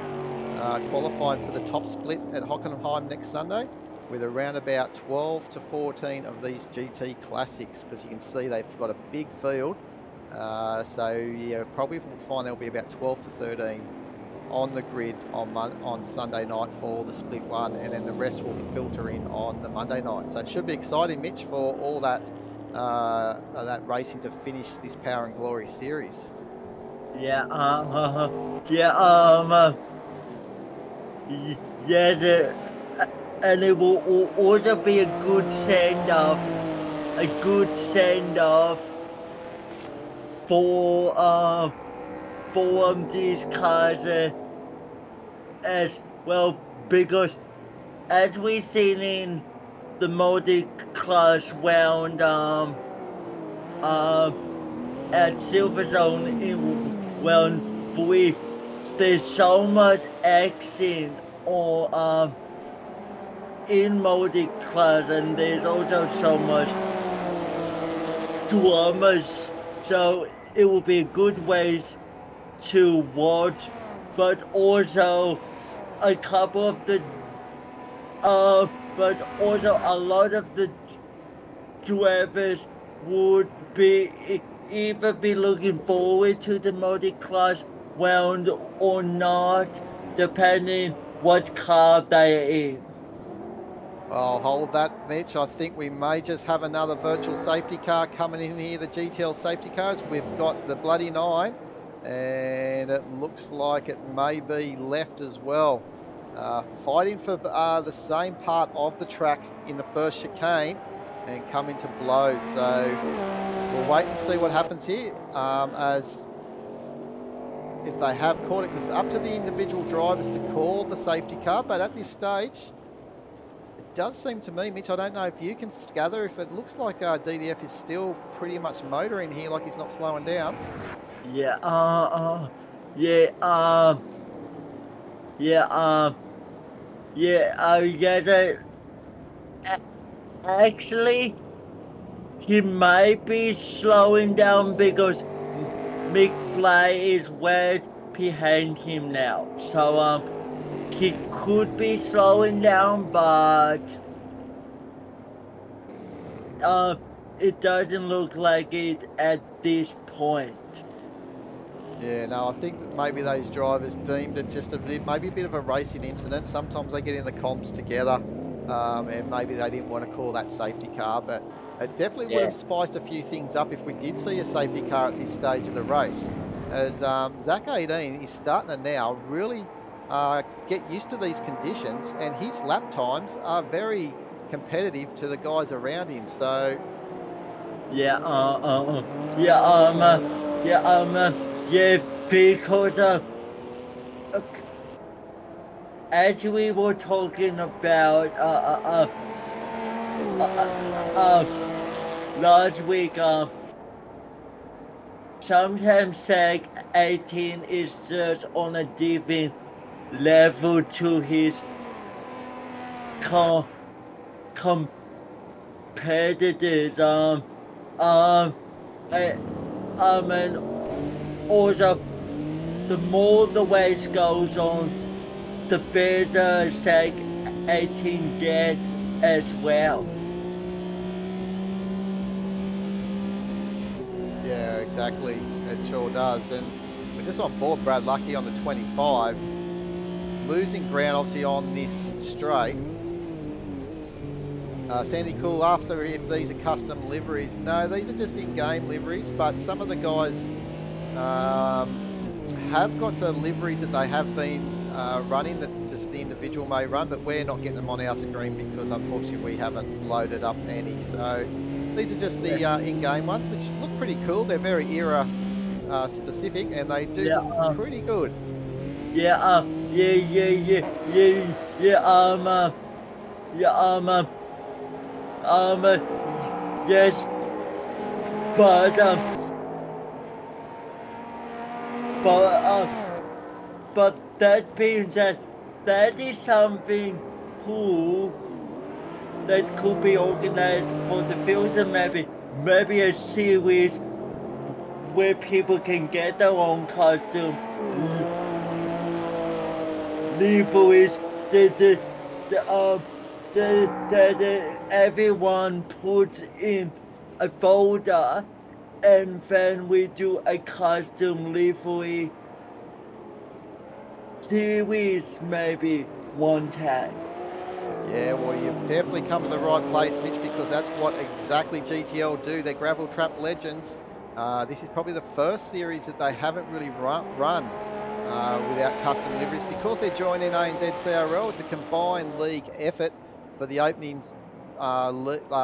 qualifying for the top split at Hockenheim next Sunday, with around about 12 to 14 of these GT Classics, because you can see they've got a big field. So yeah, probably we'll find there'll be about 12 to 13 on the grid on Sunday night for the split one, and then the rest will filter in on the Monday night. So it should be exciting, Mitch, for all that that racing to finish this Power and Glory series. Yeah, yeah, and it will also be a good send-off for these cars as well, because as we've seen in the multi-class round at Silver Zone in round 3, there's so much action or in multi-class, and there's also so much dramas, so it will be a good ways to watch, but also a couple of the but also a lot of the drivers would be either be looking forward to the multi-class round or not, depending what car they're in. I'll hold that, Mitch. I think we may just have another virtual safety car coming in here, the GTL safety cars. We've got the bloody 9, and it looks like it may be left as well. Fighting for the same part of the track in the first chicane and coming to blows. So we'll wait and see what happens here, as if they have caught it, because it's up to the individual drivers to call the safety car. But at this stage, it does seem to me, Mitch, I don't know if you can gather, if it looks like DDF is still pretty much motoring here, like he's not slowing down. Yeah, actually, he might be slowing down because McFly is right behind him now. So, he could be slowing down, but it doesn't look like it at this point. Yeah, no, I think that maybe those drivers deemed it just maybe a bit of a racing incident. Sometimes they get in the comms together, and maybe they didn't want to call that safety car, but it definitely would have spiced a few things up if we did see a safety car at this stage of the race, as Zach 18 is starting to now really get used to these conditions, and his lap times are very competitive to the guys around him. So because as we were talking about last week, sometimes Seg 18 is just on a different level to his competitors. And also, the more the race goes on, the better Seg 18 gets as well. yeah, exactly, it sure does. And we're just on board Brad Lucky on the 25, losing ground obviously on this straight. Sandy Cool after if these are custom liveries. No, these are just in-game liveries, but some of the guys have got some liveries that they have been running that just the individual may run, but we're not getting them on our screen because unfortunately we haven't loaded up any. So these are just the in-game ones, which look pretty cool. They're very era specific, and they do Yeah, look pretty good. yeah, yeah, yes, but, but, but that being said, that is something cool that could be organized for the future, maybe a series where people can get their own costume, liveries, that everyone puts in a folder, and then we do a costume livery series maybe one time. Yeah, well, you've definitely come to the right place, Mitch, because that's what exactly GTL do. They're gravel trap legends. This is probably the first series that they haven't really run without custom liveries because they're joining ANZ CRL. It's a combined league effort for the opening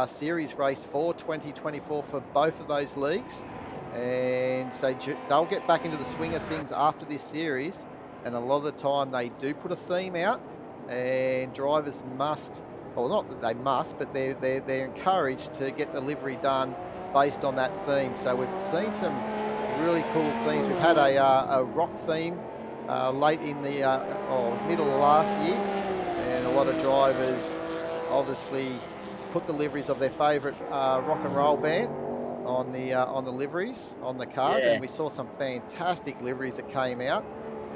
series race for 2024 for both of those leagues. And so they'll get back into the swing of things after this series. And a lot of the time they do put a theme out, and drivers must, well, not that they must, but they're encouraged to get the livery done based on that theme. So we've seen some really cool themes. We've had a rock theme late in the middle of last year, and a lot of drivers obviously put the liveries of their favourite rock and roll band on the liveries on the cars, Yeah. and we saw some fantastic liveries that came out.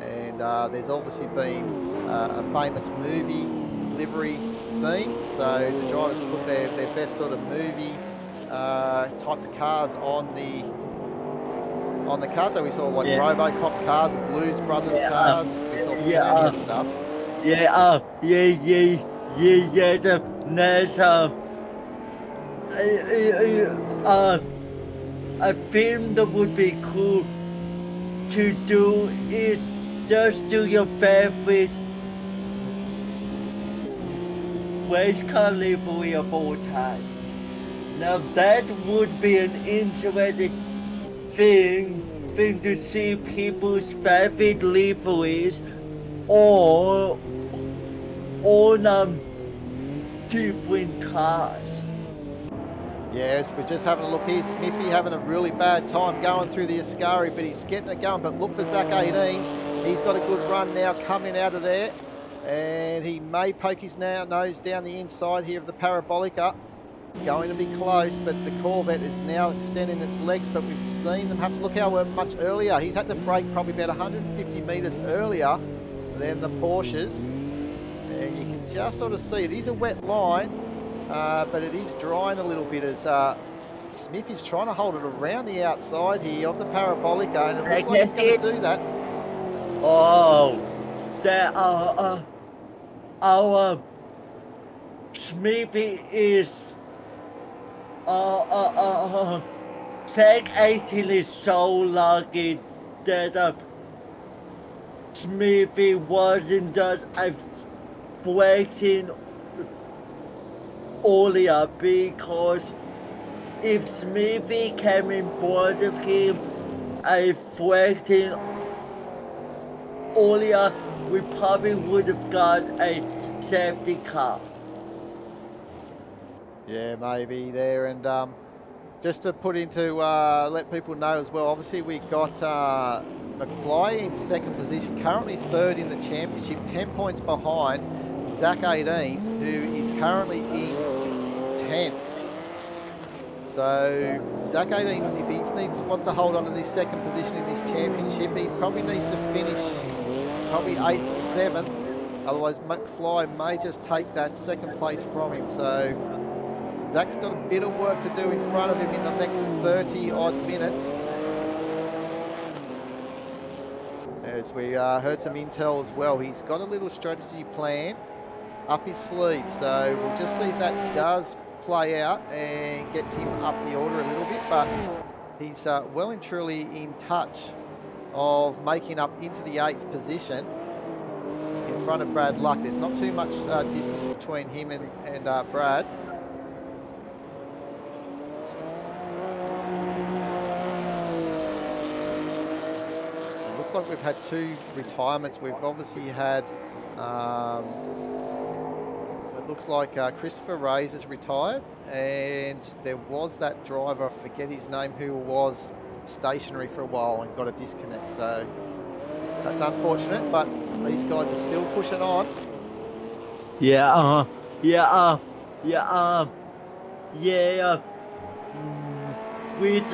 And there's obviously been a famous movie livery theme, so the drivers put their best sort of movie type of cars on the car. So we saw like RoboCop cars, Blues Brothers cars. We saw plenty of stuff. There's a film that would be cool to do is just do your favorite race car livery of all time. Now that would be an interesting thing to see people's favorite liveries on different cars. Yes, we're just having a look here. Smithy having a really bad time going through the Ascari, but he's getting it going. But look for Zach 18. He's got a good run now coming out of there. And he may poke his nose down the inside here of the Parabolica. It's going to be close, but the Corvette is now extending its legs. But we've seen them have to look how much earlier. He's had to brake probably about 150 metres earlier than the Porsches. And you can just sort of see it is a wet line. But it is drying a little bit as Smith is trying to hold it around the outside here of the Parabolica, and it looks like he's going to do that. Oh, there our Smithy is Tech 18 is so lucky that Smithy wasn't just a breaking earlier, because if Smithy came in front of him a fraction earlier, we probably would have got a safety car. Yeah, maybe there. And just to put into, let people know as well, obviously we got McFly in second position, currently third in the championship, 10 points behind Zach 18, who is currently in 10th. So Zach 18, if he wants to hold on to this second position in this championship, he probably needs to finish probably 8th or 7th. Otherwise, McFly may just take that second place from him. So Zach's got a bit of work to do in front of him in the next 30 odd minutes. As we heard some intel as well, he's got a little strategy plan up his sleeve. So we'll just see if that does play out and gets him up the order a little bit. But he's well and truly in touch of making up into the 8th position. front of Brad Luck. There's not too much distance between him and Brad. It looks like we've had 2 retirements. We've obviously had, it looks like Christopher Reyes is retired, and there was that driver, I forget his name, who was stationary for a while and got a disconnect. So that's unfortunate, but these guys are still pushing on. Yeah, with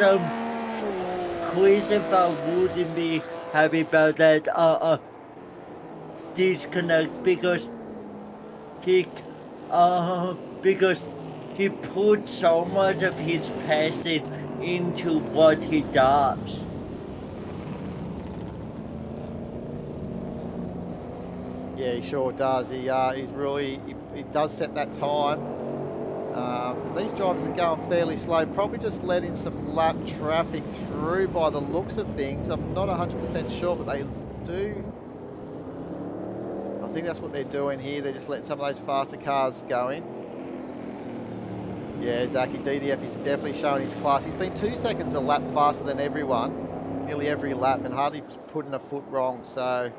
Christopher wouldn't be happy about that disconnect because he because he put so much of his passion into what he does. Yeah, he sure does. He's really, he does set that time. These drivers are going fairly slow, probably just letting some lap traffic through by the looks of things. I'm not 100% sure, but they do. I think that's what they're doing here. They're just letting some of those faster cars go in. Yeah, Zachy, DDF is definitely showing his class. He's been 2 seconds a lap faster than everyone, nearly every lap, and hardly putting a foot wrong. So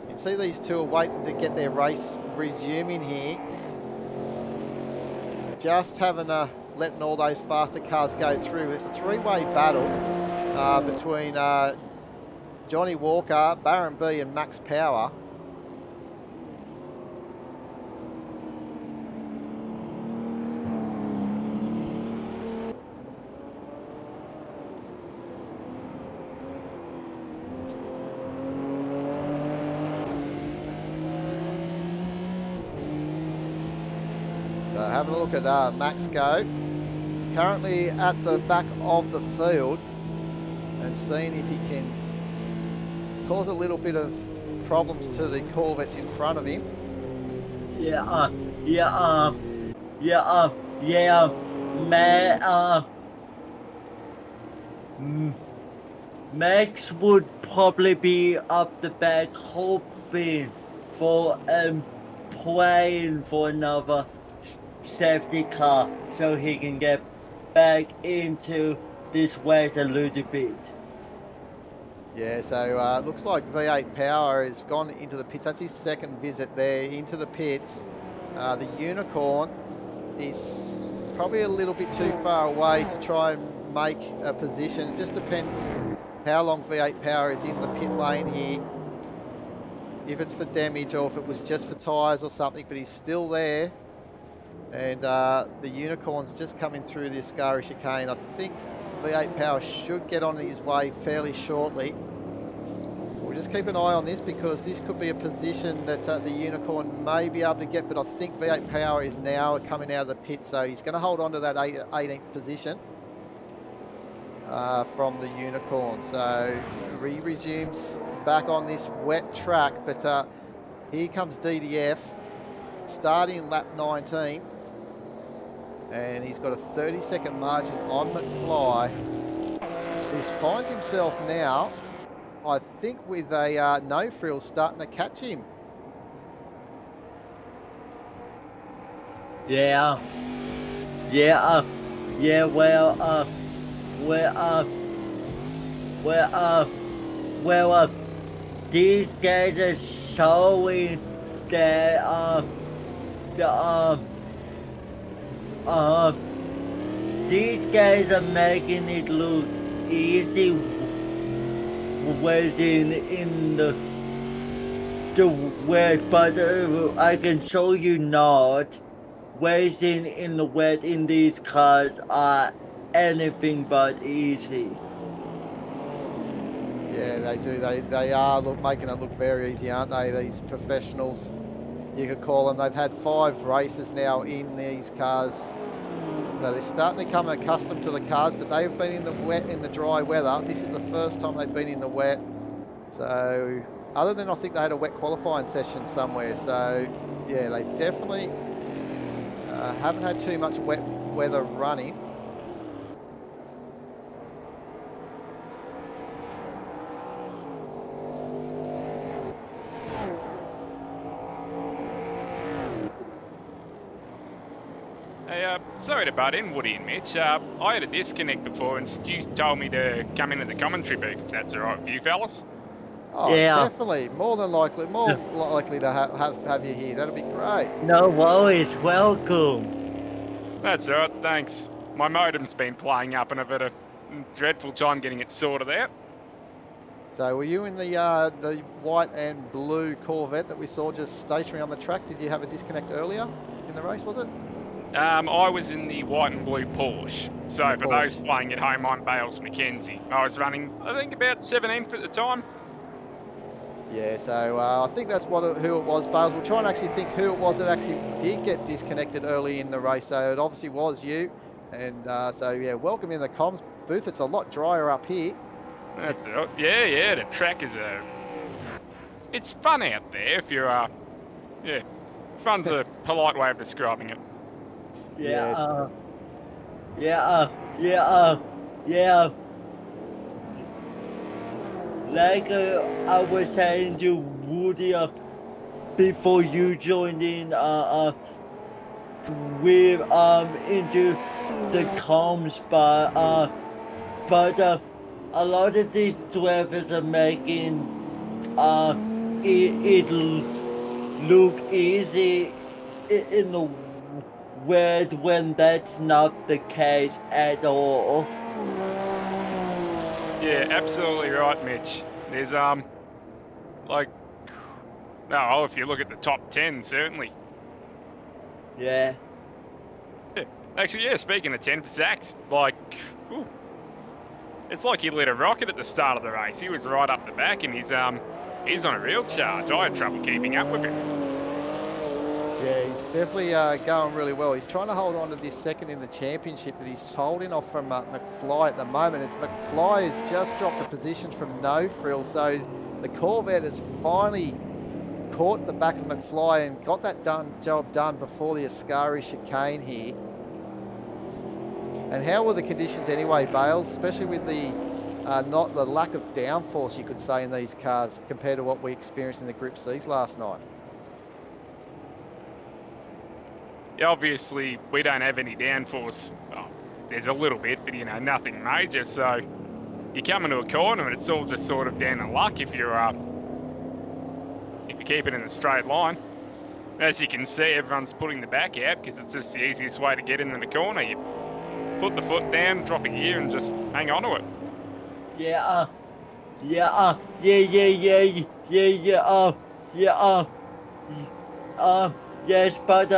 you can see these two are waiting to get their race resuming here. Just having letting all those faster cars go through. It's a 3-way battle between Johnny Walker, Baron B and Max Power. So having a look at Max go. Currently at the back of the field and seeing if he can cause a little bit of problems to the Corvettes in front of him. Max would probably be up the back hoping for playing for another safety car so he can get back into this race a little bit. Yeah, so looks like V8 Power has gone into the pits. That's his second visit there into the pits. The Unicorn is probably a little bit too far away to try and make a position. It just depends how long V8 Power is in the pit lane here. If it's for damage or if it was just for tyres or something, but he's still there. And the Unicorn's just coming through the Ascari chicane. I think V8 Power should get on his way fairly shortly. We'll just keep an eye on this because this could be a position that the Unicorn may be able to get, but I think V8 Power is now coming out of the pit, so he's going to hold on to that 18th position from the Unicorn. So he resumes back on this wet track, but here comes DDF starting lap 19. And he's got a 30-second margin on McFly. He finds himself now, I think, with a no frill starting to catch him. These guys are showing that these guys are making it look easy waiting in the wet, but I can show you not. Racing in the wet in these cars are anything but easy. Yeah, they do. They are making it look very easy, aren't they? These professionals, you could call them. They've had 5 races now in these cars. So they're starting to become accustomed to the cars, but they've been in the wet, in the dry weather. This is the first time they've been in the wet. So other than I think they had a wet qualifying session somewhere. So yeah, they've definitely haven't had too much wet weather running. Sorry to butt in, Woody and Mitch. I had a disconnect before, and Stu told me to come into the commentary booth, if that's all right with you fellas. Oh, Yeah. definitely. More likely to have you here. That'll be great. No worries. Welcome. That's all right, thanks. My modem's been playing up, and I've had a dreadful time getting it sorted out. So were you in the white and blue Corvette that we saw just stationary on the track? Did you have a disconnect earlier in the race, was it? I was in the white and blue Porsche. So The for those Porsche. playing at home, I'm Bales McKenzie. I was running, I think, about 17th at the time. Yeah, so I think that's who it was, Bales. We'll try and actually think who it was that actually did get disconnected early in the race. So it obviously was you. And so, yeah, welcome in the comms booth. It's a lot drier up here. That's it. Yeah, the track is it's fun out there if you're, yeah. Fun's a polite way of describing it. Yeah. Yeah, Yeah. Like I was saying to Woody before you joined in, we're into the comms, but a lot of these drivers are making it look easy in the world when that's not the case at all. Yeah, absolutely right, Mitch. There's, like, oh, if you look at the top 10, certainly. Yeah. Actually, yeah, speaking of 10 for Zach, like, ooh, it's like he lit a rocket at the start of the race. He was right up the back, and he's on a real charge. I had trouble keeping up with him. Yeah, he's definitely going really well. He's trying to hold on to this second in the championship that he's holding off from McFly at the moment. As McFly has just dropped a position from No Frill, so the Corvette has finally caught the back of McFly and got that job done before the Ascari chicane here. And how were the conditions anyway, Bales? Especially with the not the lack of downforce, you could say, in these cars compared to what we experienced in the Group C's last night. Yeah, obviously, we don't have any downforce. Oh, there's a little bit, but, nothing major. So you come into a corner, and it's all just sort of down to luck if you keep it in a straight line. As you can see, everyone's putting the back out because it's just the easiest way to get into the corner. You put the foot down, drop a gear, and just hang on to it. Yes, but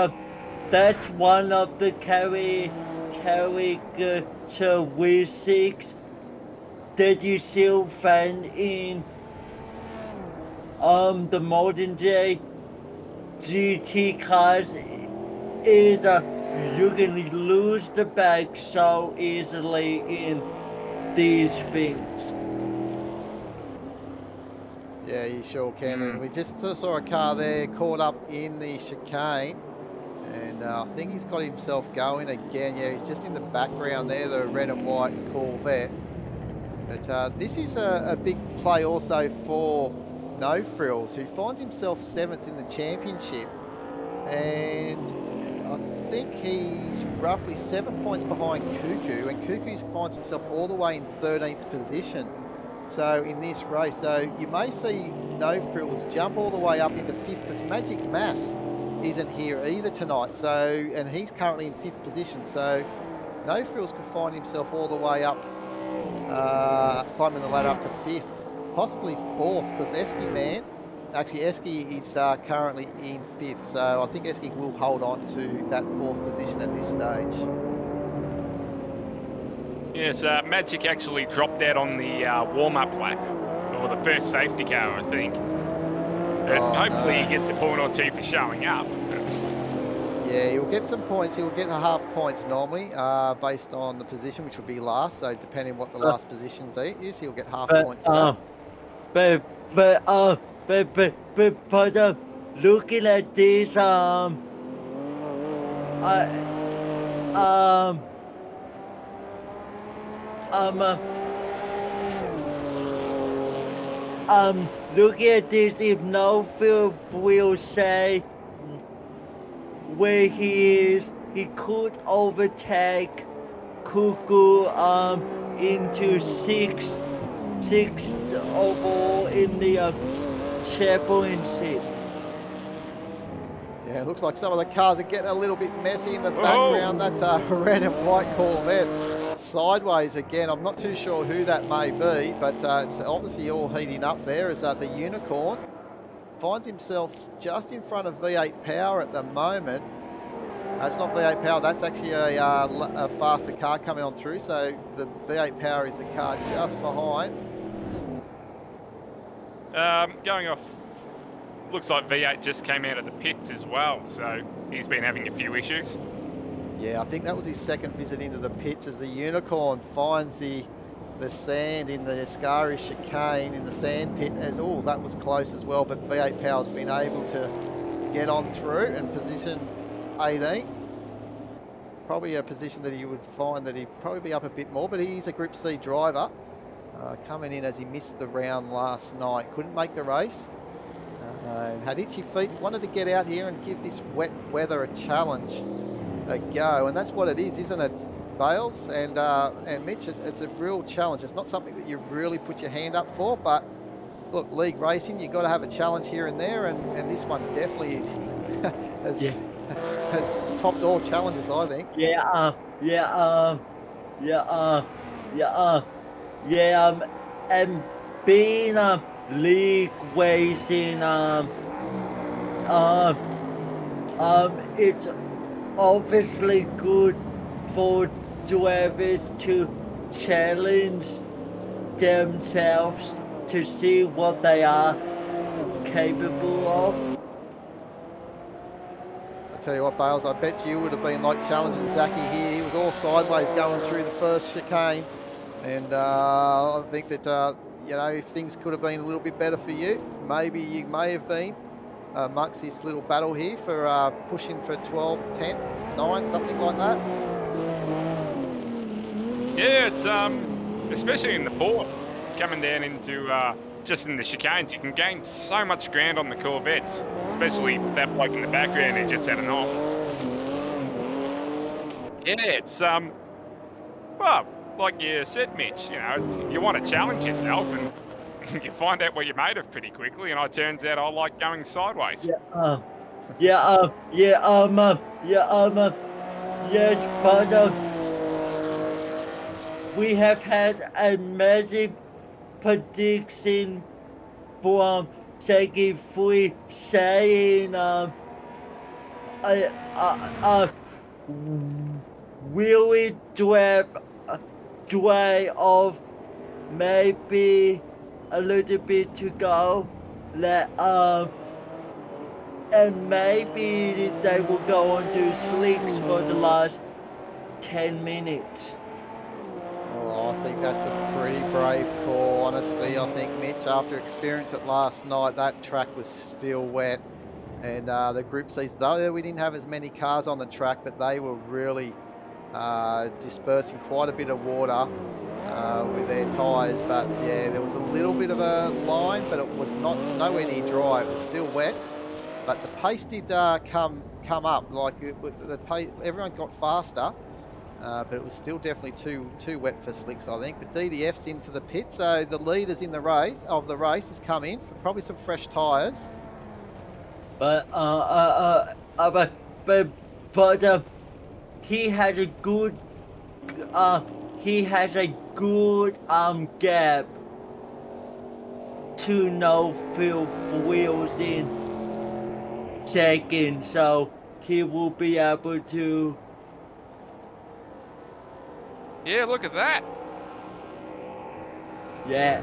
that's one of the characteristics that you still find in the modern day GT cars is you can lose the back so easily in these things. Yeah, you sure can. And we just saw a car there caught up in the chicane. And I think he's got himself going again. Yeah, he's just in the background there, the red and white Corvette. But this is a big play also for No Frills, who finds himself 7th in the championship. And I think he's roughly 7 points behind Cuckoo, and Cuckoo finds himself all the way in 13th position. So in this race, so you may see No Frills jump all the way up into 5th, because Magic Mass isn't here either tonight. So, and he's currently in 5th position. So No Frills could find himself all the way up, climbing the ladder up to 5th, possibly 4th, because Esky Man, actually Esky is currently in 5th. So I think Esky will hold on to that 4th position at this stage. Yes, Magic actually dropped out on the warm-up lap, or the first safety car, I think. Hopefully he gets a point or two for showing up. Yeah, he'll get some points. He'll get a half points normally, based on the position, which would be last. So depending what the last position is, he'll get half points. But looking at this, looking at this, if No Field will say where he is he could overtake Cuckoo into sixth overall in the championship. Yeah, it looks like some of the cars are getting a little bit messy in the Whoa. background. That red and white Corvette sideways again. I'm not too sure who that may be, but it's obviously all heating up there as the Unicorn finds himself just in front of V8 Power at the moment. That's not V8 Power, that's actually a faster car coming on through, so the V8 Power is the car just behind. Going off, looks like V8 just came out of the pits as well, so he's been having a few issues. Yeah, I think that was his second visit into the pits as the Unicorn finds the sand in the Ascari chicane in the sand pit as, oh, that was close as well, but V8 Power's been able to get on through and position 18. Probably a position that he would find that he'd probably be up a bit more, but he's a Group C driver. Coming in as he missed the round last night, couldn't make the race. And had itchy feet, wanted to get out here and give this wet weather a challenge, a go, and that's what it is, isn't it, Bales and Mitch? It's a real challenge. It's not something that you really put your hand up for, but look, league racing, you've got to have a challenge here and there, and this one definitely has topped all challenges, I think. And being league racing, it's obviously good for drivers to challenge themselves to see what they are capable of. I tell you what, Bales, I bet you would have been like challenging Zachy here. He was all sideways going through the first chicane. And I think that, you know, if things could have been a little bit better for you, maybe you may have been amongst this little battle here for pushing for 12th, 10th, 9th, something like that. Yeah, it's especially in the port, coming down into just in the chicanes, you can gain so much ground on the Corvettes, especially that bloke in the background who just had an off. Yeah, it's well, like you said, Mitch, you know, you want to challenge yourself and you find out what you're made of pretty quickly, and it turns out I like going sideways. Yes, but we have had a massive prediction from Segi Free saying, will it dry off maybe a little bit to go, and maybe they will go on to slicks for the last 10 minutes. Oh, I think that's a pretty brave call, honestly. I think, Mitch, after experience it last night, that track was still wet. And the Group C's, though we didn't have as many cars on the track, but they were really dispersing quite a bit of water with their tyres. But yeah, there was a little bit of a line, but it was nowhere near dry. It was still wet. But the pace did come up. Like the pace, everyone got faster. But it was still definitely too wet for slicks, I think. But DDF's in for the pit, so the leaders in the race has come in for probably some fresh tyres. But he has a good gap to no fill wheels in second, so he will be able to. Yeah, look at that. Yeah.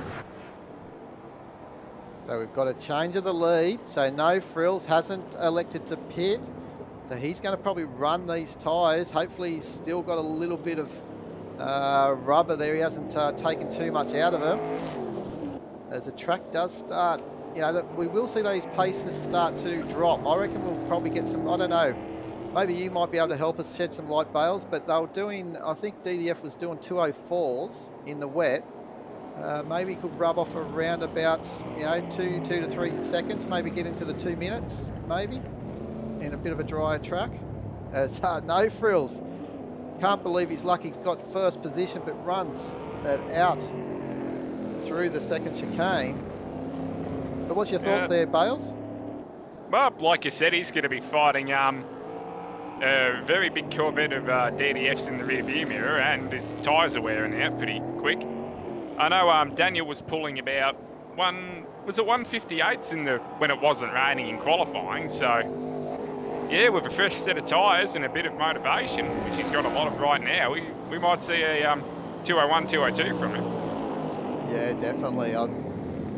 So we've got a change of the lead. So no frills, hasn't elected to pit. So he's going to probably run these tyres. Hopefully he's still got a little bit of rubber there. He hasn't taken too much out of them. As the track does start, you know, we will see those paces start to drop. I reckon we'll probably get some, I don't know, maybe you might be able to help us shed some light, Bales, but they were doing, I think DDF was doing 204s in the wet. Maybe he could rub off around about, you know, 2 to 3 seconds, maybe get into the 2 minutes, maybe, in a bit of a drier track. as No Frills. Can't believe his luck. He's got first position, but runs it out through the second chicane. But what's your thoughts there, Bales? Well, like you said, he's going to be fighting a very big Corvette of DDFs in the rear view mirror, and the tyres are wearing out pretty quick. I know Daniel was pulling about 158s when it wasn't raining in qualifying, so yeah, with a fresh set of tyres and a bit of motivation, which he's got a lot of right now, we might see a 201, 202 from him. Yeah, definitely.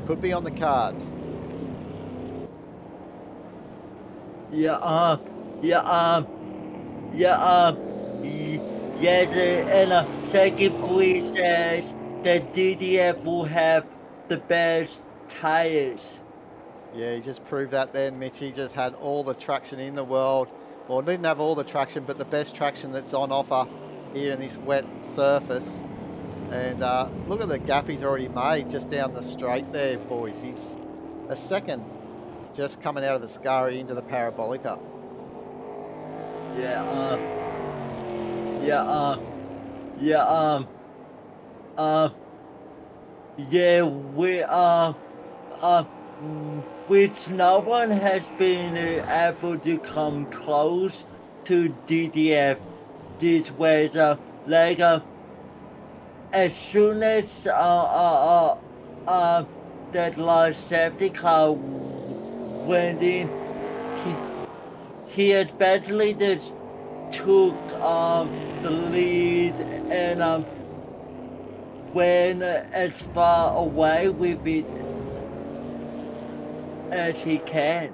Could be on the cards. Yes, and second free says that DDF will have the best tires. Yeah, he just proved that then, Mitch. He just had all the traction in the world. Well, didn't have all the traction, but the best traction that's on offer here in this wet surface. And look at the gap he's already made just down the straight there, boys. He's a second just coming out of Ascari into the Parabolica. Which no one has been able to come close to DDF this weather. Like, as soon as that last safety car went in, he especially just took the lead and went as far away with it as he can.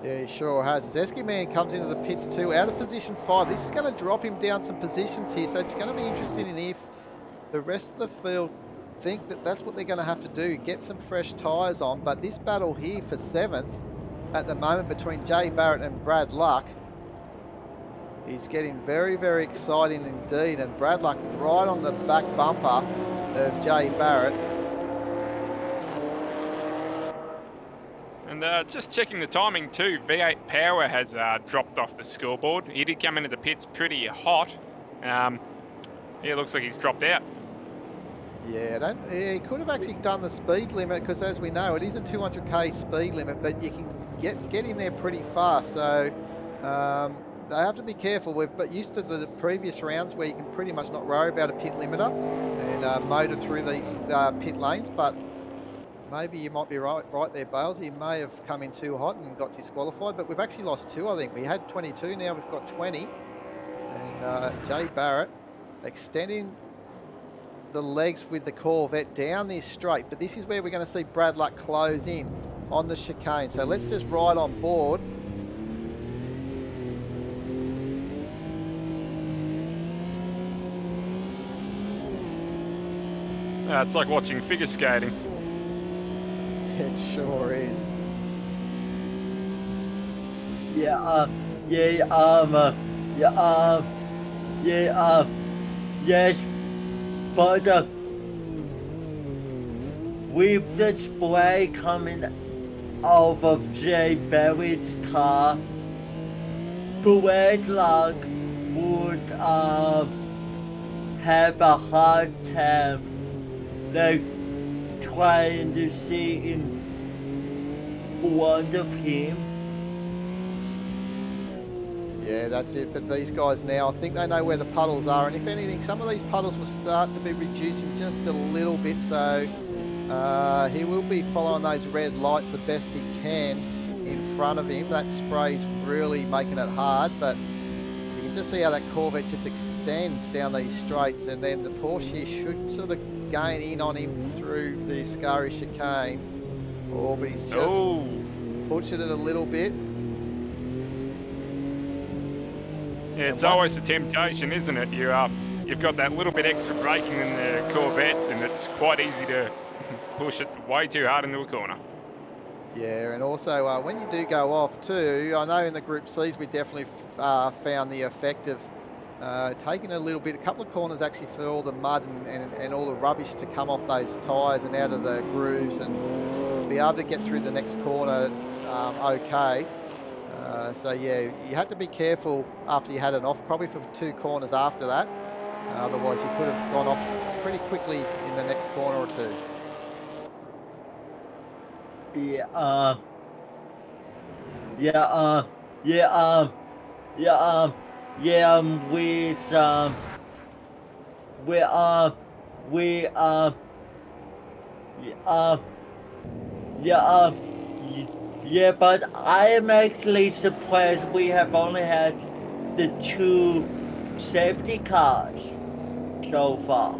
Yeah, he sure has. As Esky Man comes into the pits too, out of position 5. This is going to drop him down some positions here, so it's going to be interesting in if the rest of the field think that that's what they're going to have to do, get some fresh tyres on. But this battle here for 7th at the moment between Jay Barrett and Brad Luck is getting very, very exciting indeed. And Brad Luck right on the back bumper of Jay Barrett. And just checking the timing too, V8 Power has dropped off the scoreboard. He did come into the pits pretty hot. Yeah, it looks like he's dropped out. Yeah, he could have actually done the speed limit, because as we know, it is a 200k speed limit, but you can get in there pretty fast. So they have to be careful. We've got used to the previous rounds where you can pretty much not worry about a pit limiter and motor through these pit lanes, but maybe you might be right there, Bales. He may have come in too hot and got disqualified, but we've actually lost 2, I think. We had 22, now we've got 20. And Jay Barrett extending the legs with the Corvette down this straight, but this is where we're going to see Brad Luck close in on the chicane. So let's just ride on board. It's like watching figure skating. It sure is. Yes, but with the spray coming off of Jay Barrett's car, Brad Luck would have a hard time, like, trying to see in front of him. Yeah, that's it. But these guys now, I think they know where the puddles are. And if anything, some of these puddles will start to be reducing just a little bit. So he will be following those red lights the best he can in front of him. That spray's really making it hard. But you can just see how that Corvette just extends down these straights. And then the Porsche should sort of gain in on him through the Ascari chicane. Oh, but he's just butchered it a little bit. Yeah, it's always a temptation, isn't it? You've got that little bit extra braking in the Corvettes, and it's quite easy to push it way too hard into a corner. Yeah, and also when you do go off too, I know in the Group C's we definitely found the effect of taking a couple of corners actually for all the mud and all the rubbish to come off those tyres and out of the grooves and be able to get through the next corner okay. So yeah, you had to be careful after you had it off, probably for 2 corners after that. Otherwise, you could have gone off pretty quickly in the next corner or two. Yeah, yeah, yeah, yeah, yeah, we, we, yeah, yeah, yeah, but I am actually surprised we have only had the 2 safety cars so far.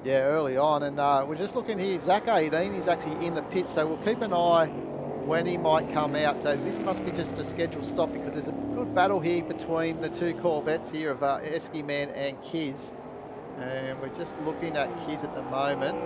Yeah, early on, and we're just looking here. Zach 18, he's actually in the pit, so we'll keep an eye when he might come out. So this must be just a scheduled stop because there's a good battle here between the 2 Corvettes here of Esky Man and Kiz. And we're just looking at Kiz at the moment.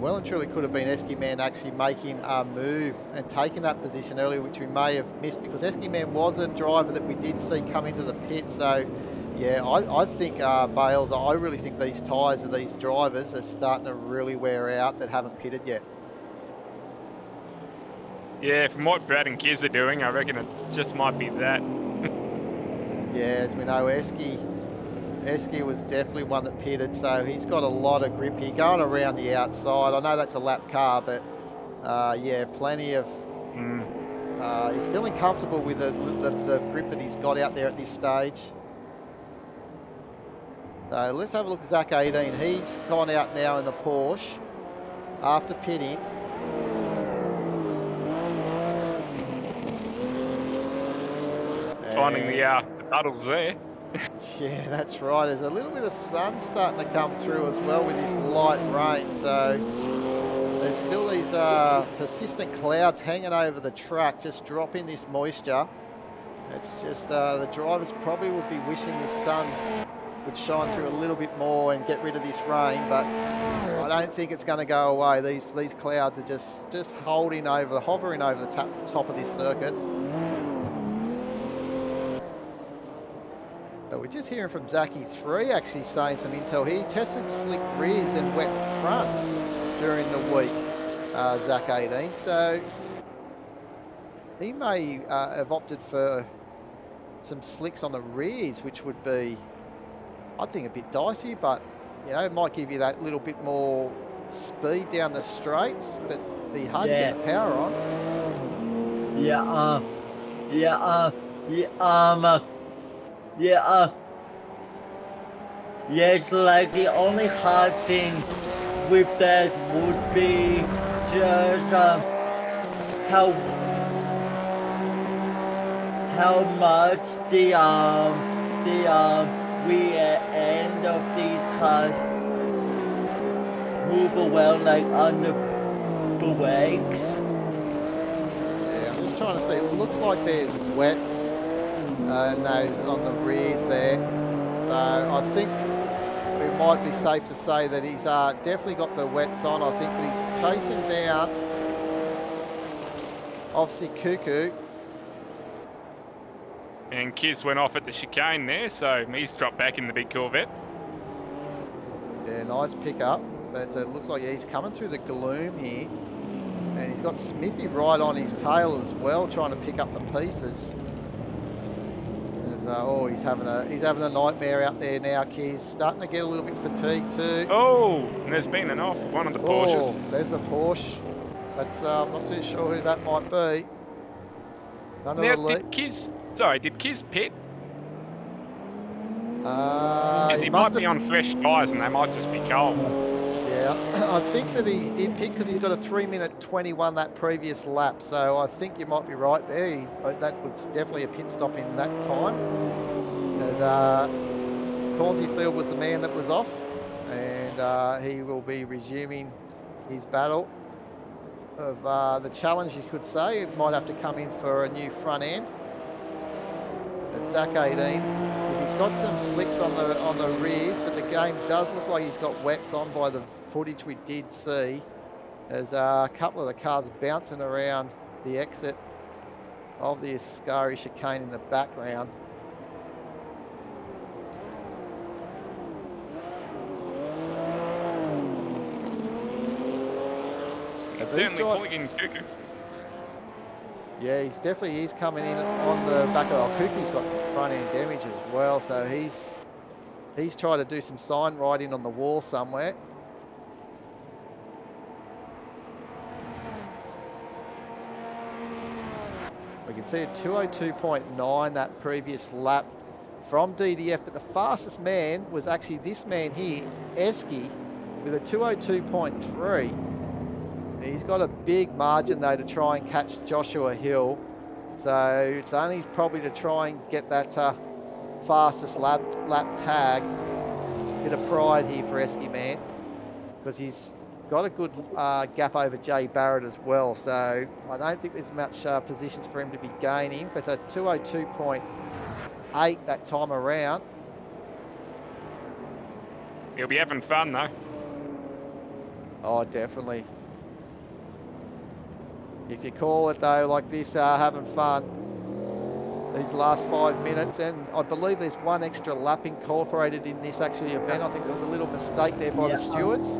Well and truly could have been Esky Man actually making a move and taking that position earlier, which we may have missed because Esky Man was a driver that we did see come into the pit. So, yeah, I think, Bales, I really think these tyres of these drivers are starting to really wear out that haven't pitted yet. Yeah, from what Brad and Kiz are doing, I reckon it just might be that. Yeah, as we know, Esky was definitely one that pitted, so he's got a lot of grip here going around the outside. I know that's a lap car, but yeah, plenty of. He's feeling comfortable with the grip that he's got out there at this stage. So let's have a look at Zach 18. He's gone out now in the Porsche after pitting. Finding the puddles there. Yeah, that's right. There's a little bit of sun starting to come through as well with this light rain. So there's still these persistent clouds hanging over the track, just dropping this moisture. It's just the drivers probably would be wishing the sun would shine through a little bit more and get rid of this rain, but I don't think it's going to go away. These clouds are just hovering over the top of this circuit. But we're just hearing from Zachy 3 actually saying some intel here. He tested slick rears and wet fronts during the week, Zach 18. So he may have opted for some slicks on the rears, which would be, I think, a bit dicey, but you know, it might give you that little bit more speed down the straights, but be hard to get the power on. Yeah, yes, like the only hard thing with that would be just how much the rear end of these cars move around like on the brakes. Yeah, I'm just trying to see. It looks like there's wets and those on the rears there. So I think it might be safe to say that he's definitely got the wets on, I think, but he's chasing down, obviously, Cuckoo. And Kiz went off at the chicane there, so he's dropped back in the big Corvette. Yeah, nice pickup, but it looks like he's coming through the gloom here. And he's got Smithy right on his tail as well, trying to pick up the pieces. Oh, he's having a nightmare out there now, Kiz. Starting to get a little bit fatigued too. Oh, and there's been an off one of the Porsches. Oh, there's a Porsche. But I'm not too sure who that might be. None Now, of the did Kiz pit? He might be on fresh tyres and they might just be cold. Yeah, I think that he did pick because he's got a 3-minute 21 that previous lap. So I think you might be right there. That was definitely a pit stop in that time. As Cornsey Field was the man that was off, and he will be resuming his battle of the challenge, you could say. It might have to come in for a new front end. But Zach 18, if he's got some slicks on the rears, but the game does look like he's got wets on by the footage we did see. There's a couple of the cars bouncing around the exit of the Ascari chicane in the background. certainly drive- pulling in Cuckoo. Yeah, he's coming in on the back of Cuckoo's got some front end damage as well, so he's trying to do some sign writing on the wall somewhere. We can see a 202.9 that previous lap from DDF, but the fastest man was actually this man here, Esky, with a 202.3. He's got a big margin though to try and catch Joshua Hill. So it's only probably to try and get that fastest lap tag. Bit of pride here for Esky man, because he's got a good gap over Jay Barrett as well. So I don't think there's much positions for him to be gaining, but a 202.8 that time around. He'll be having fun though. Oh, definitely. If you call it though like this, having fun these last 5 minutes, and I believe there's one extra lap incorporated in this actually event. I think there was a little mistake there by the stewards.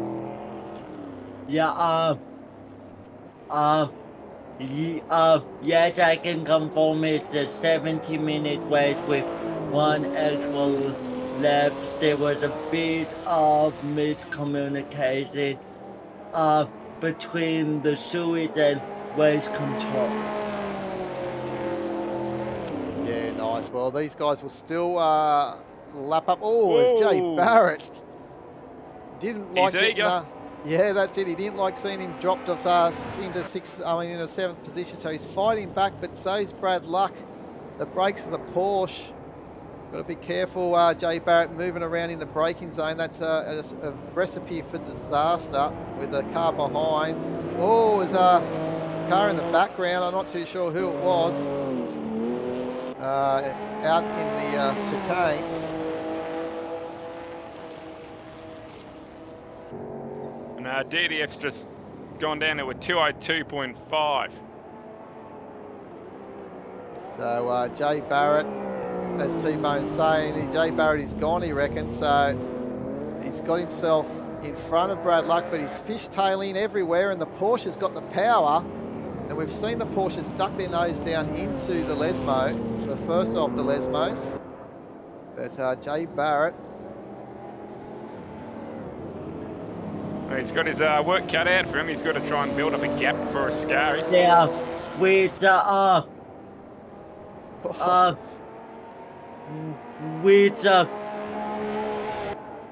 Yes, I can confirm it's a 70-minute race with one extra lap. There was a bit of miscommunication between the stewards and race control. Yeah, nice. Well, these guys will still lap up. Oh, it's Jay Whoa. Barrett. Didn't like He's getting, eager. yeah, that's it. He didn't like seeing him dropped off into into 7th position. So he's fighting back, but so's Brad Luck. The brakes of the Porsche. Got to be careful, Jay Barrett moving around in the braking zone. That's a recipe for disaster with the car behind. Oh, there's a car in the background. I'm not too sure who it was. Out in the chicane. And DDF's just gone down to a 202.5. So Jay Barrett, as T-Bone's saying, Jay Barrett is gone, he reckons. So he's got himself in front of Brad Luck, but he's fishtailing everywhere, and the Porsche's got the power. And we've seen the Porsches duck their nose down into the Lesmo, the first of the Lesmos. But Jay Barrett. Well, he's got his work cut out for him. He's got to try and build up a gap for a Scary. Yeah, with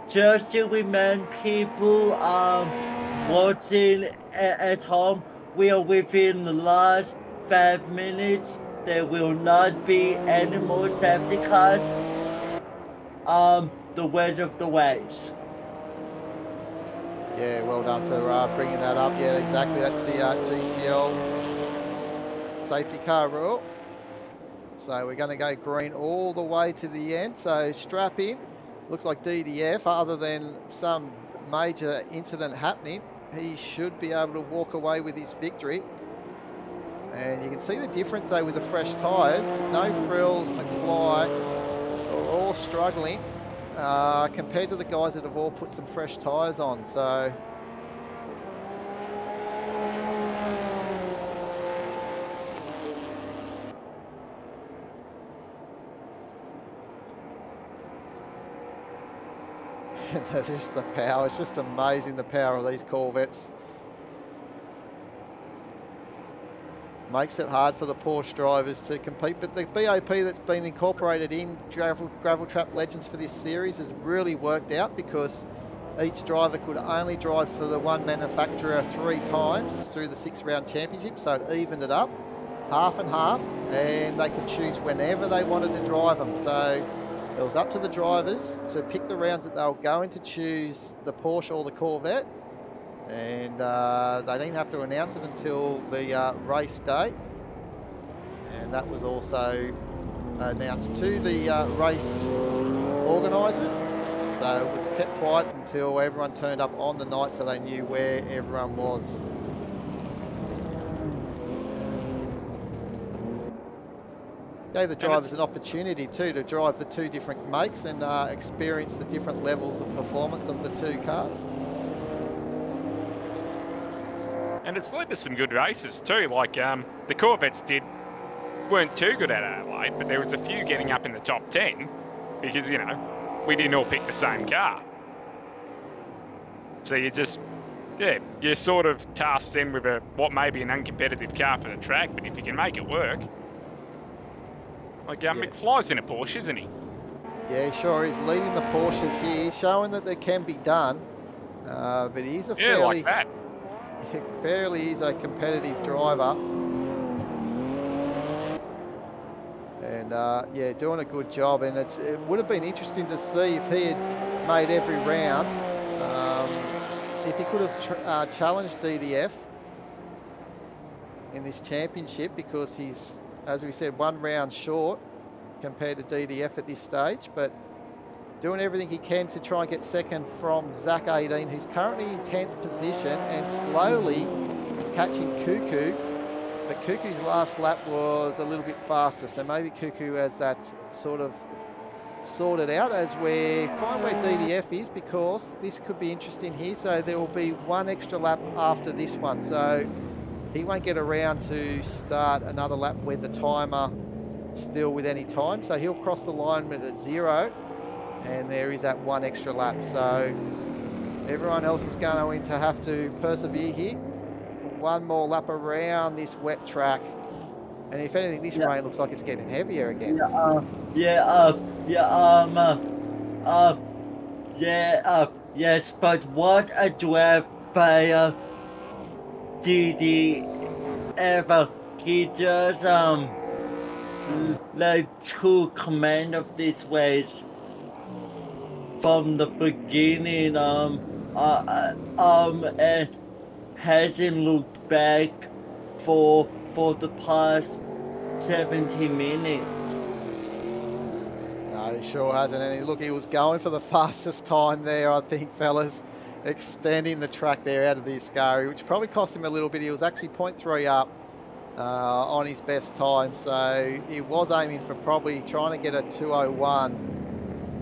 just to remind people watching at home, we are within the last 5 minutes. There will not be any more safety cars the rest of the ways. Yeah, well done for bringing that up. Yeah, exactly. That's the GTL safety car rule. So we're going to go green all the way to the end. So strap in. Looks like DDF, other than some major incident happening, he should be able to walk away with his victory. And you can see the difference though with the fresh tyres. No frills, McFly are all struggling compared to the guys that have all put some fresh tyres on. So just the power, it's just amazing the power of these Corvettes. Makes it hard for the Porsche drivers to compete, but the BOP that's been incorporated in Gravel Trap Legends for this series has really worked out, because each driver could only drive for the one manufacturer 3 times through the 6-round championship, so it evened it up, half and half, and they could choose whenever they wanted to drive them. So it was up to the drivers to pick the rounds that they were going to choose the Porsche or the Corvette, and they didn't have to announce it until the race day, and that was also announced to the race organisers. So it was kept quiet until everyone turned up on the night, so they knew where everyone was. Gave the drivers an opportunity too to drive the 2 different makes and experience the different levels of performance of the 2 cars. And it's led to some good races too. Like the Corvettes weren't too good at Adelaide, but there was a few getting up in the top 10 because, you know, we didn't all pick the same car. So you're sort of tasked then with what may be an uncompetitive car for the track, but if you can make it work. Like McFly's in a Porsche, isn't he? Yeah, he sure is leading the Porsches here, showing that they can be done. But he's a Like that. fairly is a competitive driver. And yeah, doing a good job. And it would have been interesting to see if he had made every round. If he could have challenged DDF in this championship, because he's, as we said, 1 round short compared to DDF at this stage, but doing everything he can to try and get second from Zach 18, who's currently in 10th position and slowly catching Cuckoo. But Cuckoo's last lap was a little bit faster, so maybe Cuckoo has that sort of sorted out as we find where DDF is, because this could be interesting here. So there will be 1 extra lap after this one, so he won't get around to start another lap with the timer still with any time, so he'll cross the line at 0, and there is that 1 extra lap. So everyone else is going to have to persevere here. 1 more lap around this wet track, and if anything, this rain looks like it's getting heavier again. Yes, but what a drive by DD ever. He just took command of this race from the beginning, and hasn't looked back for the past 70 minutes. No, he sure hasn't. And look, he was going for the fastest time there, I think, fellas, extending the track there out of the Ascari, which probably cost him a little bit. He was actually 0.3 up on his best time, so he was aiming for probably trying to get a 2:01.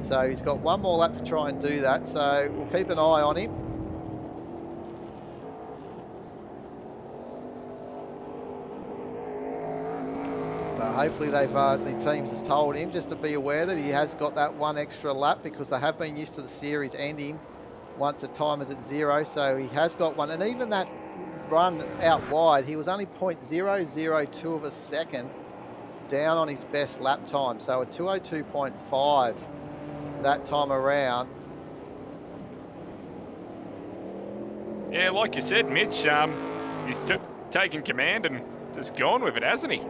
So he's got 1 more lap to try and do that, so we'll keep an eye on him. So hopefully the teams has told him just to be aware that he has got that 1 extra lap, because they have been used to the series ending once the time is at 0. So he has got 1, and even that run out wide, he was only 0.002 of a second down on his best lap time. So a 2:02.5 that time around. Yeah, like you said, Mitch, he's taken command and just gone with it, hasn't he?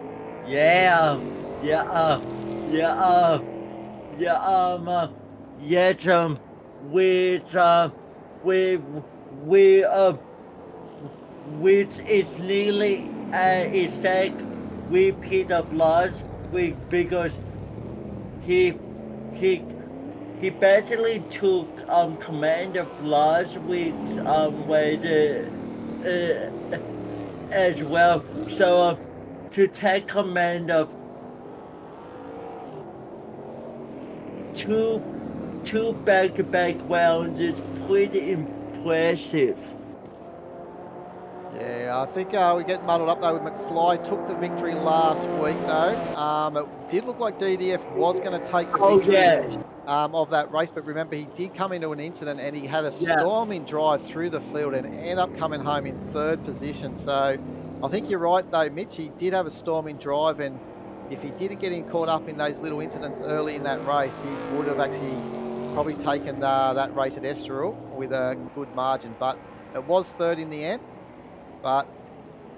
Which is nearly an exact repeat of last week, because he basically took command of last week's race as well. So to take command of two back-to-back rounds is pretty impressive. Yeah, I think we get muddled up though with McFly. Took the victory last week though. It did look like DDF was going to take the victory of that race, but remember, he did come into an incident and he had a storming drive through the field and ended up coming home in 3rd position. So I think you're right though, Mitch. He did have a storming drive, and if he didn't get caught up in those little incidents early in that race, he would have actually probably taken that race at Estoril with a good margin. But it was 3rd in the end. But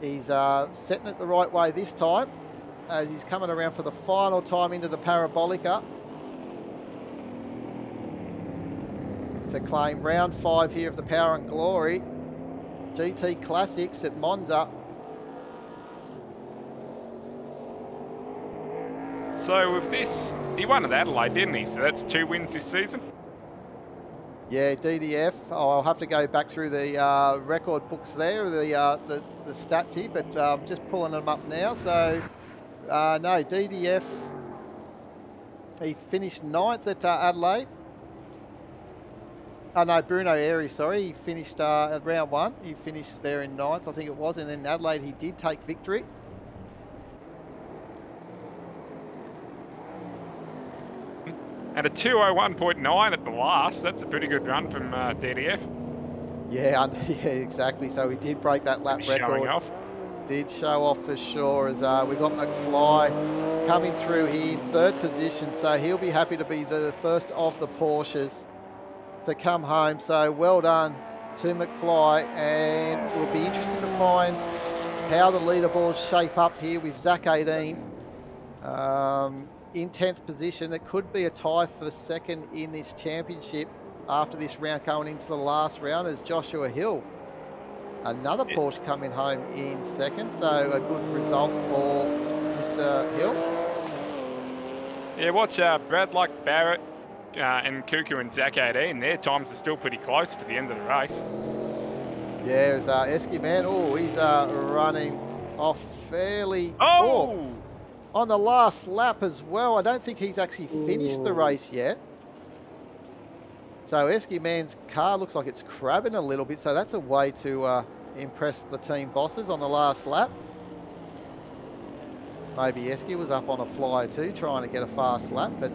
he's setting it the right way this time, as he's coming around for the final time into the Parabolica to claim round 5 here of the Power and Glory GT Classics at Monza. So with this, he won at Adelaide, didn't he? So that's 2 wins this season? Yeah, DDF. Oh, I'll have to go back through the record books there, the stats here, but just pulling them up now. So, no, DDF, he finished 9th at Adelaide. Oh no, Bruno Airy, sorry, he finished at round one. He finished there in ninth, I think it was, and then in Adelaide he did take victory. And a 2:01.9 at the last. That's a pretty good run from DDF. Yeah, yeah, exactly. So he did break that lap Showing record. off. Did show off for sure as we got McFly coming through here in third position. So he'll be happy to be the first of the Porsches to come home. So well done to McFly, and it will be interesting to find how the leaderboards shape up here with Zach 18 in 10th position. It could be a tie for second in this championship after this round going into the last round as Joshua Hill, another Porsche, coming home in second. So a good result for Mr. Hill. Yeah, watch Brad Luck, Barrett, and Cuckoo and Zach 18. Their times are still pretty close for the end of the race. Yeah, it was Esky Man. Oh, he's running off fairly. Oh! On the last lap as well. I don't think he's actually finished the race yet. So Esky Man's car looks like it's crabbing a little bit. So that's a way to impress the team bosses on the last lap. Maybe Esky was up on a flyer too, trying to get a fast lap, but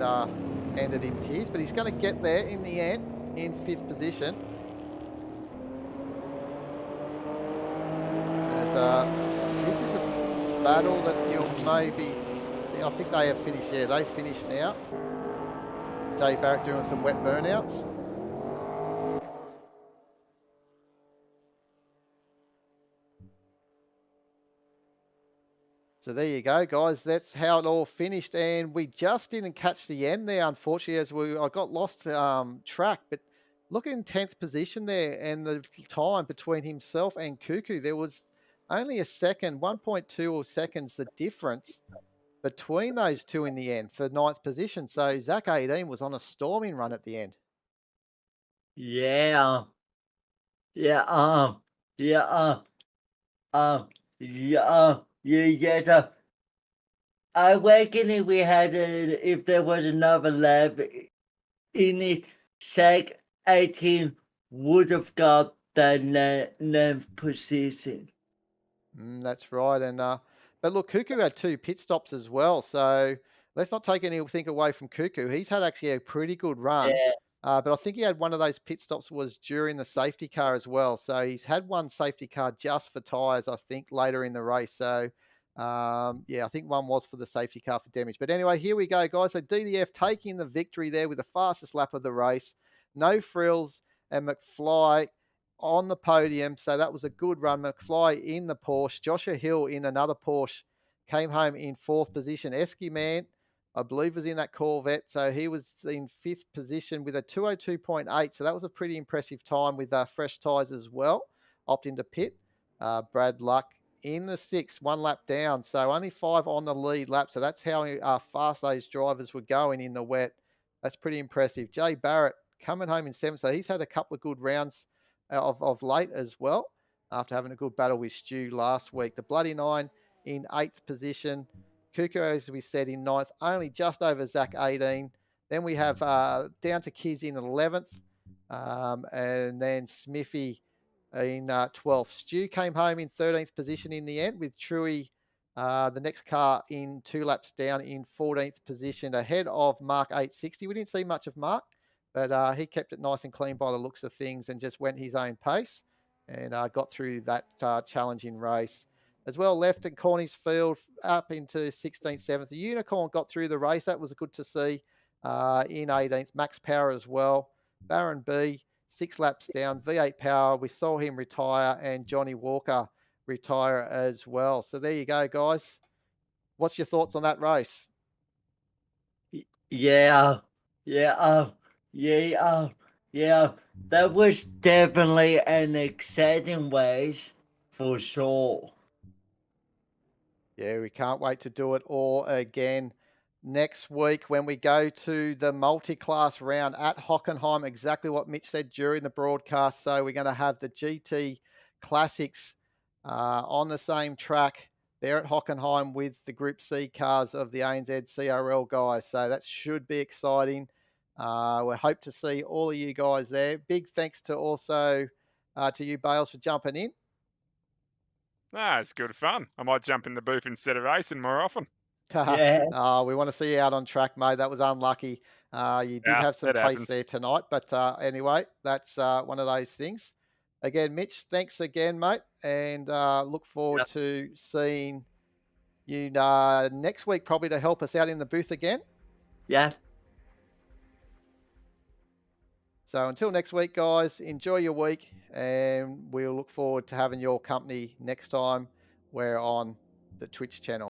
ended in tears. But he's going to get there in the end in 5th position. As, this is the battle that you'll maybe... I think they have finished. Yeah, they finished now. Jay Barrett doing some wet burnouts. So there you go, guys. That's how it all finished, and we just didn't catch the end there, unfortunately, as I got lost track. But look in 10th position there, and the time between himself and Cuckoo, there was only a second, 1.2 seconds, the difference between those two in the end for 9th position. So Zach 18 was on a storming run at the end. Yeah. Yeah. Yeah. Yes. I reckon if there was another lap in it, Shaq 18 would have got the 9th position. That's right. And but look, Cuckoo had 2 pit stops as well. So let's not take anything away from Cuckoo. He's had actually a pretty good run. Yeah. But I think he had one of those pit stops was during the safety car as well. So he's had one safety car just for tyres, I think, later in the race. So yeah, I think one was for the safety car for damage. But anyway, here we go, guys. So DDF taking the victory there with the fastest lap of the race. No frills, and McFly on the podium. So that was a good run. McFly in the Porsche. Joshua Hill in another Porsche came home in 4th position. Esky Man, I believe, was in that Corvette. So he was in 5th position with a 202.8. So that was a pretty impressive time with fresh tyres as well. Opt into pit. Brad Luck in the 6th, 1 lap down. So only 5 on the lead lap. So that's how fast those drivers were going in the wet. That's pretty impressive. Jay Barrett coming home in 7th. So he's had a couple of good rounds of late as well, after having a good battle with Stu last week. The Bloody Nine in 8th position. Kuko, as we said, in 9th, only just over Zach 18. Then we have down to Kiz in 11th, and then Smithy in 12th. Stu came home in 13th position in the end, with Truey, the next car, in 2 laps down in 14th position, ahead of Mark 860. We didn't see much of Mark, but he kept it nice and clean by the looks of things and just went his own pace and got through that challenging race. As well, left at Corny's Field up into 16th, 7th. The Unicorn got through the race. That was good to see in 18th. Max Power as well. Baron B, 6 laps down. V8 Power, we saw him retire, and Johnny Walker retire as well. So there you go, guys. What's your thoughts on that race? Yeah. Yeah. That was definitely an exciting race for sure. Yeah, we can't wait to do it all again next week when we go to the multi-class round at Hockenheim. Exactly what Mitch said during the broadcast. So we're going to have the GT Classics on the same track there at Hockenheim with the Group C cars of the ANZ CRL guys. So that should be exciting. We hope to see all of you guys there. Big thanks to also to you, Bales, for jumping in. Ah, it's good fun. I might jump in the booth instead of racing more often. Yeah. We want to see you out on track, mate. That was unlucky. You did Yeah, have some that pace happens. there tonight, but anyway, that's one of those things. Again, Mitch, thanks again, mate, and look forward Yep. to seeing you next week, probably to help us out in the booth again. Yeah. So until next week, guys, enjoy your week, and we'll look forward to having your company next time we're on the Twitch channel.